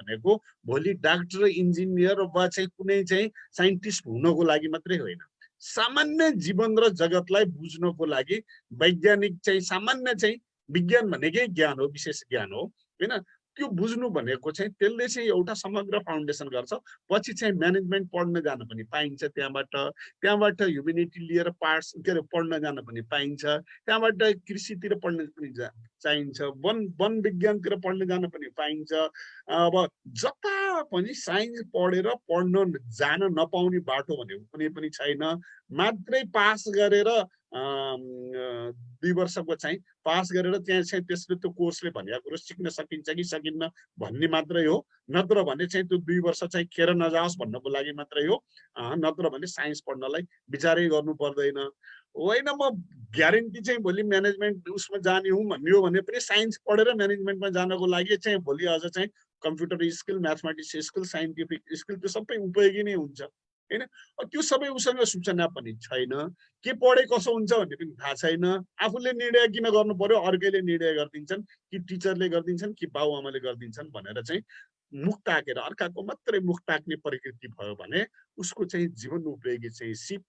भनेको भोलि doctor engineer वा चाहिँ कुनै चाहिँ साइन्टिस्ट हुनको लागि मात्रै होइन, सामान्य जीवन र जगतलाई बुझ्नको लागि वैज्ञानिक चाहिँ सामान्य चाहिँ विज्ञान भनेकै ज्ञान हो, विशेष ज्ञान हो हैन। त्यो बुझ्नु भनेको चाहिँ त्यसले चाहिँ एउटा समग्र फाउन्डेसन गर्छ। पछि चाहिँ म्यानेजमेन्ट पढ्न जान पनि पाइन्छ, त्यहाँबाट ह्युमेनिटी लिएर पार्ट्स के अरे पढ्न जान पनि पाइन्छ, त्यहाँबाट कृषितिर पढ्न पनि चाहिन्छ, वन विज्ञानतिर पढ्न जान पनि पाइन्छ। अब जता पनि साइन्स पढेर पढ्न जान नपाउने बाटो भनेको कुनै पनि छैन। मात्रै पास गरेर 2 वर्षको चाहिँ पास गरेर त्यहाँ चाहिँ त्यसले त्यो कोर्सले भनेको कुरो सिक्न सकिन्छ कि सकिन्न भन्ने मात्रै हो, नत्र भने चाहिँ त्यो 2 वर्ष चाहिँ खेर नजाओस् भन्नको लागि मात्रै हो। नत्र भने साइन्स पढ्नलाई विचारै गर्नु पर्दैन। होइन म ग्यारेन्टी चाहिँ भोलि म्यानेजमेन्ट उसमा जाने हुँ भन्ने हो भने पनि साइन्स पढेर म्यानेजमेन्टमा जानको लागि चाहिँ भोलि अझ चाहिँ computer skill, mathematics skill, scientific skill त्यो सबै उपयोगी नै हुन्छ हैन। त्यो सबै उसँग सूचना पनि छैन, के पढे कसो हुन्छ भन्ने पनि थाहा छैन। आफूले निर्णय किन गर्नु पर्यो, अर्कैले निर्णय गरिदिन्छन् कि टिचरले गरिदिन्छन् कि बाबुआमाले गरिदिन्छन् भनेर चाहिँ मुख ताकेर अर्काको मात्रै मुख ताक्ने प्रकृति भयो भने उसको चाहिँ जीवन उपयोगी चाहिँ सिप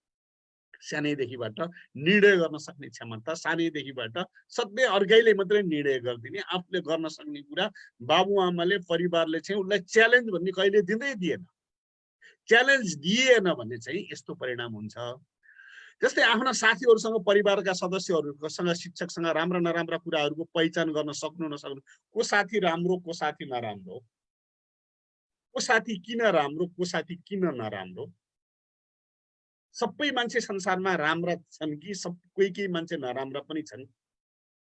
सानैदेखिबाट निर्णय गर्न सक्ने क्षमता सानैदेखिबाट सधैँ अर्कैले मात्रै निर्णय गरिदिने, आफूले गर्न सक्ने कुरा बाबुआमाले परिवारले चाहिँ उसलाई च्यालेन्ज भन्ने कहिले दिएन। च्यालेन्ज दिएन भने चाहिँ यस्तो परिणाम हुन्छ। जस्तै आफ्ना साथीहरूसँग, परिवारका सदस्यहरूसँग, शिक्षकसँग राम्रा नराम्रा कुराहरूको पहिचान गर्न सक्नु नसक्नु, को साथी राम्रो को साथी नराम्रो, को साथी किन राम्रो को साथी किन नराम्रो, सबै मान्छे संसारमा राम्रा छन् कि कोही मान्छे नराम्रा पनि छन्,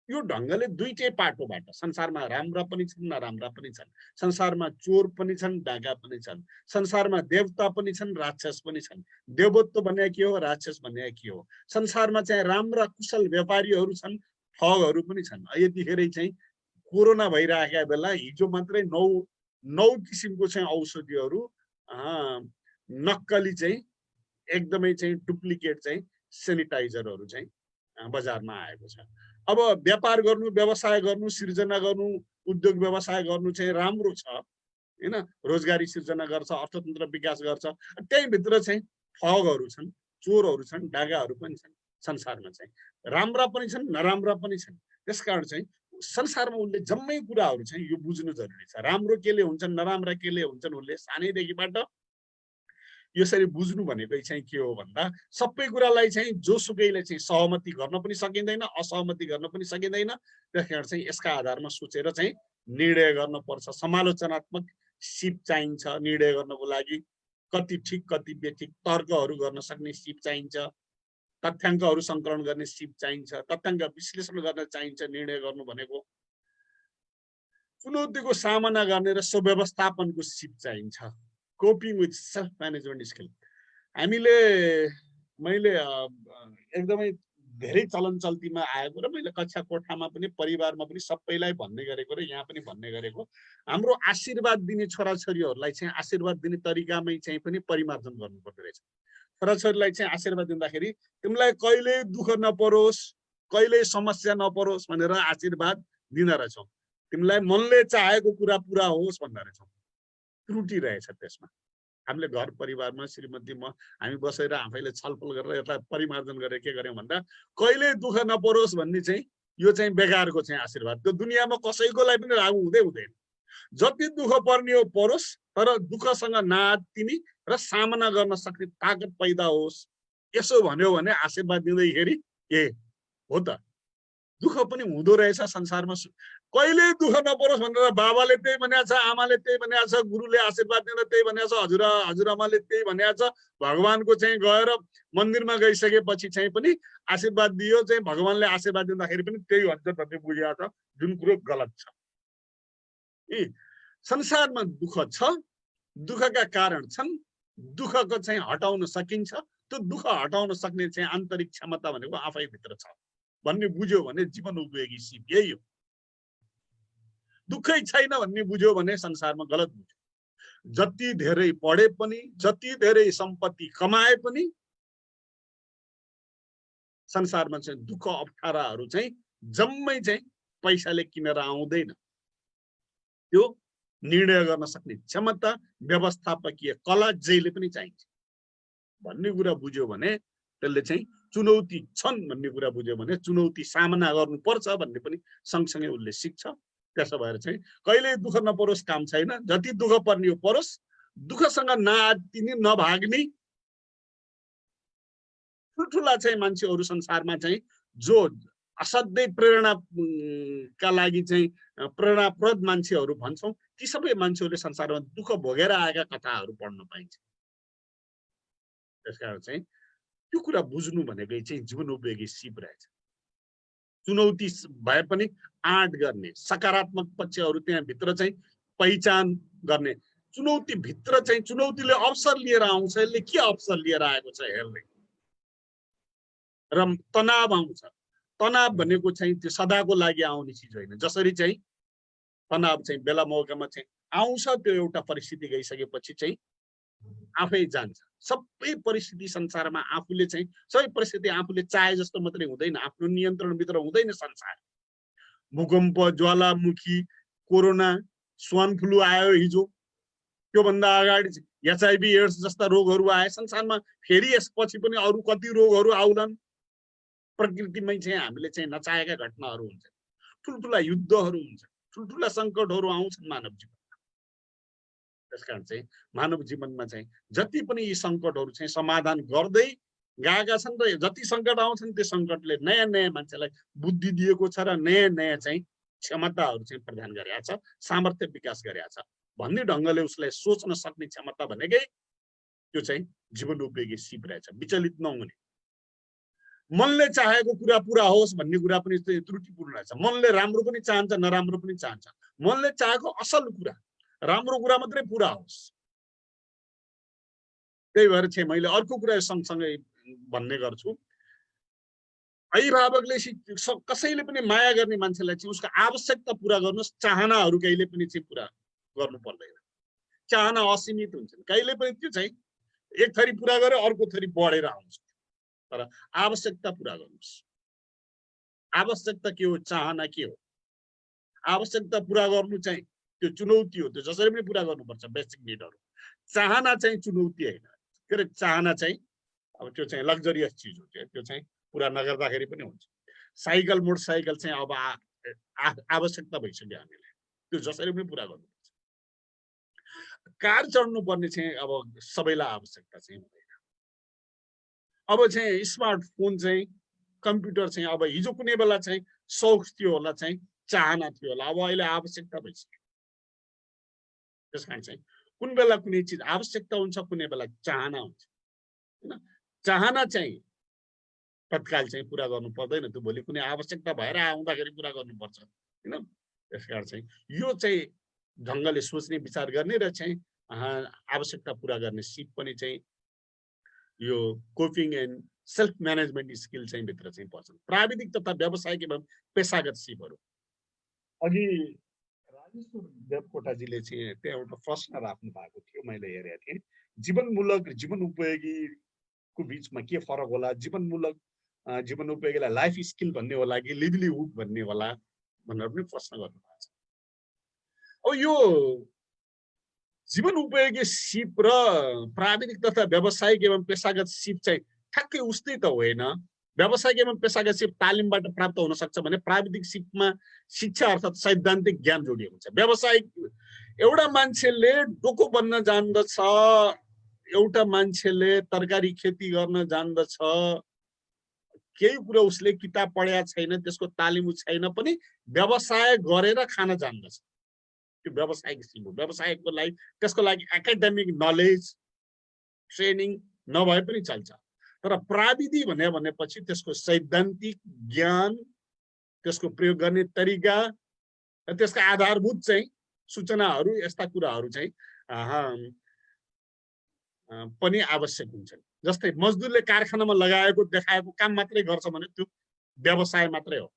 यो ढङ्गले दुईटै पाटोबाट संसारमा राम्रा पनि छन् नराम्रा पनि छन्, संसारमा चोर पनि छन् डाका पनि छन्, संसारमा देवता पनि छन् राक्षस पनि छन्। देवत्व भन्ने के हो, राक्षस भन्ने के हो, संसारमा चाहिँ राम्रा कुशल व्यापारीहरू छन्, ठगहरू पनि छन्। यतिखेरै चाहिँ कोरोना भइरहेका बेला हिजो मात्रै 9 किसिमको चाहिँ औषधिहरू नक्कली चाहिँ एकदमै चाहिँ डुप्लिकेट चाहिँ सेनिटाइजरहरू चाहिँ बजारमा आएको छ। अब व्यापार गर्नु, व्यवसाय गर्नु, सृजना गर्नु, उद्योग व्यवसाय गर्नु चाहिँ राम्रो छ हैन, रोजगारी सृजना गर्छ, अर्थतन्त्र विकास गर्छ। त्यही भित्र चाहिँ ठगहरू छन्, चोरहरू छन्, डागाहरू पनि छन्। संसारमा चाहिँ राम्रा पनि छन् नराम्रा पनि छन्। त्यसकारण चाहिँ संसारमा उनले जम्मै कुराहरू चाहिँ यो बुझ्नु जरुरी छ। राम्रो केले हुन्छन्, नराम्रा केले हुन्छन्, उनले सानैदेखिबाट यसरी बुझ्नु भनेको चाहिँ के हो भन्दा सबै कुरालाई चाहिँ जोसुकैले चाहिँ सहमति गर्न पनि सकिँदैन, असहमति गर्न पनि सकिँदैन। त्यसकारण चाहिँ यसका आधारमा सोचेर चाहिँ निर्णय गर्नुपर्छ। समालोचनात्मक सिप चाहिन्छ निर्णय गर्नको लागि, कति ठिक कति बेठिक तर्कहरू गर्न सक्ने सिप चाहिन्छ, तथ्याङ्कहरू सङ्कलन गर्ने सिप चाहिन्छ, तथ्याङ्क विश्लेषण गर्न चाहिन्छ। निर्णय गर्नु भनेको चुनौतीको सामना गर्ने र सुव्यवस्थापनको सिप चाहिन्छ, coping with self management skill. मैले एकदमै धेरै चलन चल्तीमा आएको र मैले कक्षा कोठामा पनि परिवारमा पनि सबैलाई भन्ने गरेको र यहाँ पनि भन्ने गरेको, हाम्रो आशीर्वाद दिने छोराछोरीहरूलाई चाहिँ आशीर्वाद दिने तरिकामै चाहिँ पनि परिमार्जन गर्नुपर्दो रहेछ। छोराछोरीलाई चाहिँ आशीर्वाद दिँदाखेरि तिमीलाई कहिले दुःख नपरोस्, कहिले समस्या नपरोस् भनेर आशीर्वाद दिँदा रहेछौँ। तिमीलाई मनले चाहेको कुरा पुरा होस् भन्दा रहेछौँ। त्रुटि रहेछ त्यसमा। हामीले घर परिवारमा श्रीमती म हामी बसेर आफैले छलफल गरेर यसलाई परिमार्जन गरेर के गर्यौँ भन्दा कहिले दुःख नपरोस् भन्ने चाहिँ यो चाहिँ बेकारको चाहिँ आशीर्वाद, त्यो दुनियाँमा कसैको लागि पनि लागु हुँदैन। जति दुःख पर्ने हो परोस्, तर दुःखसँग नातिनी र सामना गर्न सक्ने ताकत पैदा होस्। यसो भन्यो भने आशीर्वाद दिँदैखेरि ए हो त दुःख पनि हुँदो रहेछ संसारमा। कहिले दुःख नपरोस् भनेर बाबाले त्यही भनेको छ, आमाले त्यही भनेको छ, गुरुले आशीर्वाद दिँदा त्यही भनेको छ, हजुरआमाले त्यही भनेको छ। भगवानको चाहिँ गएर मन्दिरमा गइसकेपछि चाहिँ पनि आशीर्वाद दियो चाहिँ भगवानले आशीर्वाद दिँदाखेरि पनि त्यही हुन्छ भन्ने बुझिएको छ, जुन कुरो गलत छ। संसारमा दुःख छ, दुःखका कारण छन्, दुःखको चाहिँ हटाउन सकिन्छ। त्यो दुःख हटाउन सक्ने चाहिँ आन्तरिक क्षमता भनेको आफै भित्र छ भन्ने बुझ्यो भने जीवन उपयोगी सिप यही हो। दुःखै छैन भन्ने बुझ्यो भने संसारमा गलत बुझ्यो। जति धेरै पढे पनि, जति धेरै सम्पत्ति कमाए पनि संसारमा चाहिँ दुःख अप्ठ्याराहरू चाहिँ जम्मै चाहिँ पैसाले किनेर आउँदैन। त्यो निर्णय गर्न सक्ने क्षमता, व्यवस्थापकीय कला जहिले पनि चाहिन्छ भन्ने कुरा बुझ्यो भने त्यसले चाहिँ चुनौती छन् भन्ने कुरा बुझ्यो भने चुनौती सामना गर्नुपर्छ भन्ने पनि सँगसँगै उसले सिक्छ। त्यसो भएर चाहिँ कहिल्यै दुःख नपरोस् काम छैन, जति दुःख पर्ने हो परोस्, दुःखसँग नआत्तिने नभाग्ने ठुल्ठुला चाहिँ मान्छेहरू संसारमा चाहिँ जो असाध्यै प्रेरणाका लागि चाहिँ प्रेरणाप्रद मान्छेहरू भन्छौँ, ती सबै मान्छेहरूले संसारमा दुःख भोगेर आएका कथाहरू पढ्न पाइन्छ। त्यसकारण चाहिँ त्यो कुरा बुझ्नु भनेकै चाहिँ जीवनोपयोगी सिप रहेछ। चुनौती भए पनि आँट गर्ने, सकारात्मक पक्षहरू त्यहाँभित्र चाहिँ पहिचान गर्ने, चुनौती भित्र चाहिँ चुनौतीले अवसर लिएर आउँछ, यसले के अवसर लिएर आएको छ हेर्ने, र तनाव आउँछ। तनाव भनेको चाहिँ त्यो सदाको लागि आउने चिज होइन। जसरी चाहिँ तनाव चाहिँ बेला मौकामा चाहिँ आउँछ, त्यो एउटा परिस्थिति गइसकेपछि चाहिँ आफै जान्छ। सबै परिस्थिति संसारमा आफूले चाहिँ सबै परिस्थिति आफूले चाहे जस्तो मात्रै हुँदैन, आफ्नो नियन्त्रणभित्र हुँदैन संसार। भूकम्प, ज्वालामुखी, कोरोना, स्वान फ्लू आयो हिजो, त्योभन्दा अगाडि एचआइभी एड्स जस्ता रोगहरू आए संसारमा, फेरि यसपछि पनि अरू कति रोगहरू आउलान्। प्रकृतिमै चाहिँ हामीले चाहिँ नचाहेका घटनाहरू हुन्छन्, ठुल्ठुला युद्धहरू हुन्छन्, ठुल्ठुला सङ्कटहरू आउँछन् मानव जीवनमा। त्यसकारण चाहिँ मानव जीवनमा चाहिँ जति पनि यी सङ्कटहरू चाहिँ समाधान गर्दै गएका छन् र जति सङ्कट आउँछन् त्यो सङ्कटले नयाँ नयाँ मान्छेलाई बुद्धि दिएको छ र नयाँ नयाँ चाहिँ क्षमताहरू चाहिँ प्रदान गरेका छ, सामर्थ्य विकास गरेका छ भन्ने ढङ्गले उसलाई सोच्न सक्ने क्षमता भनेकै त्यो चाहिँ जीवनोपयोगी सिप रहेछ। विचलित नहुने, मनले चाहेको कुरा पुरा होस् भन्ने कुरा पनि त्रुटिपूर्ण रहेछ। मनले राम्रो पनि चाहन्छ, नराम्रो पनि चाहन्छ। मनले चाहेको असल कुरा, राम्रो कुरा मात्रै पुरा होस्। त्यही भएर चाहिँ मैले अर्को कुरा सँगसँगै भन्ने गर्छु, अभिभावकले कसैले पनि माया गर्ने मान्छेलाई चाहिँ उसको आवश्यकता पुरा गर्नुहोस्, चाहनाहरू कहिले पनि चाहिँ पुरा गर्नु पर्दैन। चाहना असीमित हुन्छन्, कहिले पनि त्यो चाहिँ एक थरी पुरा गरे अर्को थरी बढेर आउँछ, तर आवश्यकता पुरा गर्नुहोस्। आवश्यकता के हो, चाहना के हो? आवश्यकता पुरा गर्नु चाहिँ त्यो चुनौती हो, त्यो जसरी पनि पुरा गर्नुपर्छ बेसिक निडहरू। चाहना चाहिँ चुनौती होइन, के अरे चाहना चाहिँ अब त्यो चाहिँ लग्जरियस चिज हो, त्यो चाहिँ पुरा नगर्दाखेरि पनि हुन्छ। साइकल मोटरसाइकल चाहिँ अब आवश्यकता भइसक्यो हामीलाई, त्यो जसरी पनि पुरा गर्नुपर्छ। कार चढ्नु पर्ने चाहिँ अब सबैलाई आवश्यकता चाहिँ हुँदैन। अब चाहिँ स्मार्टफोन चाहिँ कम्प्युटर चाहिँ अब हिजो कुनै बेला चाहिँ शौक थियो होला, चाहिँ चाहना थियो होला, अब अहिले आवश्यकता भइसक्यो। त्यस कारण चाहिँ कुन बेला कुनै चिज आवश्यकता हुन्छ, कुनै बेला चाहना हुन्छ हैन। चाहना चाहिँ तत्काल चाहिँ पुरा गर्नु पर्दैन, त्यो भोलि कुनै आवश्यकता भएर आउँदाखेरि पुरा गर्नुपर्छ हैन। त्यसकारण चाहिँ यो चाहिँ ढङ्गले सोच्ने विचार गर्ने र चाहिँ आवश्यकता पुरा गर्ने सिप पनि चाहिँ यो coping and self management skill चाहिँ भित्र चाहिँ पर्छन्। प्राविधिक तथा व्यावसायिक एवं पेसागत सिपहरू। अघि राजेश्वर देवकोटाजीले चाहिँ त्यहाँ एउटा प्रश्न राख्नु भएको थियो, मैले हेरेको थिएँ। जीवनमूलक र जीवन उपयोगीको बिचमा के फरक होला? जीवनमूलक जीवन उपयोगीलाई लाइफ स्किल भन्ने होला कि लिभलीहुड भन्ने होला भनेर पनि प्रश्न गर्नुभएको छ। अब यो जीवन उपयोगी सिप र प्राविधिक तथा व्यावसायिक एवं पेसागत सिप चाहिँ ठ्याक्कै उस्तै त होइन। व्यावसायिक एवं पेसागत सिप तालिमबाट प्राप्त हुन सक्छ भने प्राविधिक सिपमा शिक्षा अर्थात् सैद्धान्तिक ज्ञान जोडिएको हुन्छ। व्यावसायिक एउटा मान्छेले डोको बन्न जान्दछ, एउटा मान्छेले तरकारी खेती गर्न जान्दछ, केही कुरा उसले किताब पढेको छैन, त्यसको तालिम छैन पनि व्यवसाय गरेर खान जान्दछ, त्यो व्यावसायिक सिप हो। व्यवसायको लागि त्यसको लागि एकाडेमिक नलेज ट्रेनिङ नभए पनि चल्छ, तर प्राविधि भनेपछि त्यसको सैद्धान्तिक ज्ञान, त्यसको प्रयोग गर्ने तरिका, त्यसका आधारभूत चाहिँ सूचनाहरू, यस्ता कुराहरू चाहिँ पनि आवश्यक हुन्छन्। जस्तै मजदुरले कारखानामा लगाएको देखाएको काम मात्रै गर्छ भने त्यो व्यवसाय मात्रै हो।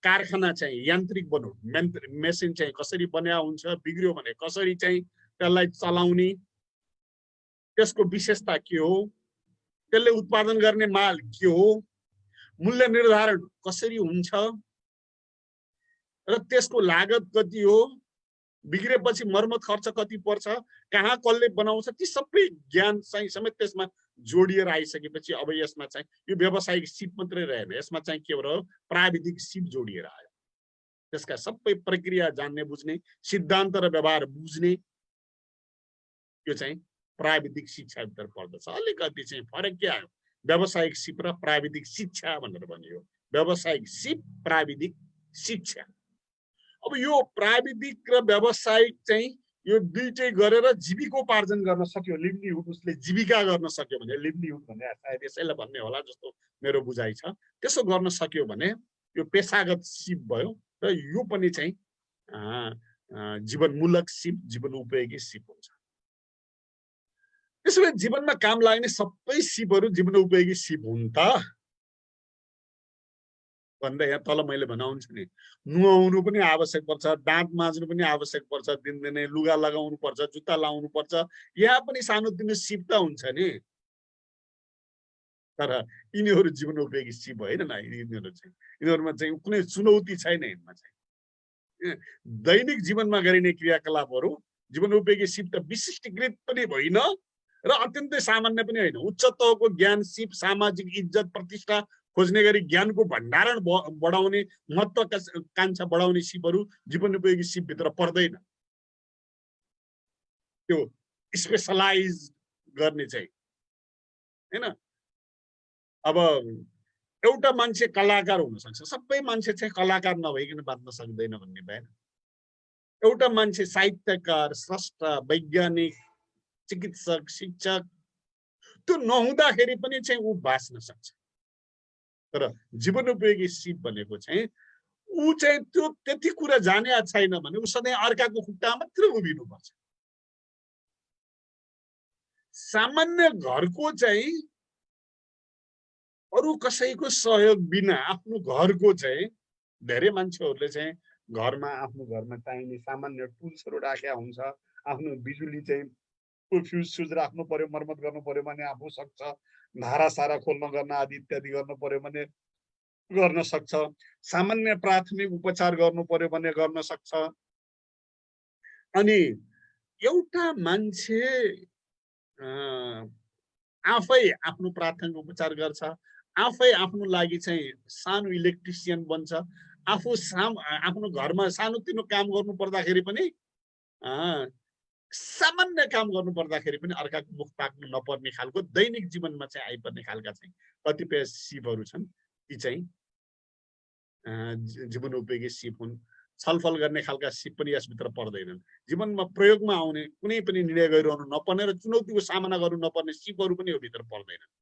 कारखाना चाहिँ यान्त्रिक बनोट, मेसिन चाहिँ कसरी बन्या हुन्छ, बिग्रियो भने कसरी चाहिँ त्यसलाई चलाउने, त्यसको विशेषता के हो, त्यसले उत्पादन गर्ने माल के हो, मूल्य निर्धारण कसरी हुन्छ र त्यसको लागत कति हो, बिग्रेपछि मर्मत खर्च कति पर्छ, कहाँ कसले बनाउँछ, ती सबै ज्ञान चाहिँ समेत त्यसमा जोडिएर आइसकेपछि अब यसमा चाहिँ यो व्यावसायिक सिप मात्रै रहेन, यसमा चाहिँ के हो प्राविधिक सिप जोडिएर आयो। त्यसका सबै प्रक्रिया जान्ने बुझ्ने, सिद्धान्त र व्यवहार बुझ्ने, यो चाहिँ प्राविधिक शिक्षाभित्र पर्दछ। अलिकति चाहिँ फरक के आयो, व्यावसायिक सिप र प्राविधिक शिक्षा भनेर भनियो। व्यावसायिक सिप, प्राविधिक शिक्षा। अब यो प्राविधिक र व्यावसायिक चाहिँ यो दुईटै गरेर जीविकोपार्जन गर्न सक्यो, लिभलिहुड उसले जीविका गर्न सक्यो भने, लिभलिहुड भने सायद यसैलाई भन्ने होला जस्तो मेरो बुझाइ छ, त्यसो गर्न सक्यो भने यो पेशागत सिप भयो र यो पनि चाहिँ जीवनमूलक सिप, जीवन उपयोगी सिप हुन्छ। त्यसैले जीवनमा काम लाग्ने सबै सिपहरू जीवन उपयोगी सिप हुन् त भन्दा यहाँ तल मैले भनाउँछु नि, नुहाउनु पनि आवश्यक पर्छ, दाँत माझ्नु पनि आवश्यक पर्छ, दिनदिनै लुगा लगाउनु पर्छ, जुत्ता लाउनु पर्छ, यहाँ पनि सानोतिनो सिप त हुन्छ नि, तर यिनीहरू जीवन उपयोगी सिप होइन न। यिनीहरूमा चाहिँ कुनै चुनौती छैन। यिनमा चाहिँ दैनिक जीवनमा गरिने क्रियाकलापहरू जीवन उपयोगी सिप त विशिष्टीकृत पनि होइन र अत्यन्तै सामान्य पनि होइन। उच्च तहको ज्ञान सिप, सामाजिक इज्जत प्रतिष्ठा खोज्ने गरी ज्ञानको भण्डारण बढाउने, महत्त्वाकांक्षा बढाउने सिपहरू जीवन उपयोगी सिपभित्र पर्दैन। त्यो स्पेसलाइज गर्ने चाहिँ हैन। अब एउटा मान्छे कलाकार हुन सक्छ, सबै मान्छे चाहिँ कलाकार नभइकन बाँच्न सक्दैन भन्ने भएन। एउटा मान्छे साहित्यकार, स्रष्टा, वैज्ञानिक, चिकित्सक, शिक्षक त्यो नहुँदाखेरि पनि चाहिँ ऊ बाँच्न सक्छ। तर जीवन उपयोगी सिप भनेको चाहिँ ऊ चाहिँ त्यो त्यति कुरा जाने छैन भने ऊ सधैँ अर्काको खुट्टा मात्र उभिनुपर्छ। सामान्य घरको चाहिँ अरू कसैको सहयोग बिना आफ्नो घरको चाहिँ धेरै मान्छेहरूले चाहिँ घरमा आफ्नो घरमा चाहिने सामान्य टुल्सहरू राखेका हुन्छ। आफ्नो बिजुली चाहिँ फ्युज राख्नु पर्यो, मर्मत गर्नु पर्यो भने आफू सक्छ, धारा सारा खोल्न गर्न आदि इत्यादि गर्नु पर्यो भने गर्न सक्छ, सामान्य प्राथमिक उपचार गर्नु पर्यो भने गर्न सक्छ। अनि एउटा मान्छे आफै आफ्नो प्राथमिक उपचार गर्छ, आफै आफ्नो लागि चाहिँ सानो इलेक्ट्रिसियन बन्छ, आफू आफ्नो घरमा सानोतिनो काम गर्नु पर्दाखेरि पनि सामान्य काम गर्नु पर्दाखेरि पनि अर्काको मुख ताक्नु नपर्ने खालको दैनिक जीवनमा चाहिँ आइपर्ने खालका चाहिँ कतिपय सिपहरू छन्। ती चाहिँ जीवन उपयोगी सिप हुन्। छलफल गर्ने खालका सिप पनि यसभित्र पर्दैनन्। जीवनमा प्रयोगमा आउने कुनै पनि निर्णय गरिरहनु नपर्ने र चुनौतीको सामना गर्नु नपर्ने सिपहरू पनि यो भित्र पर्दैनन्।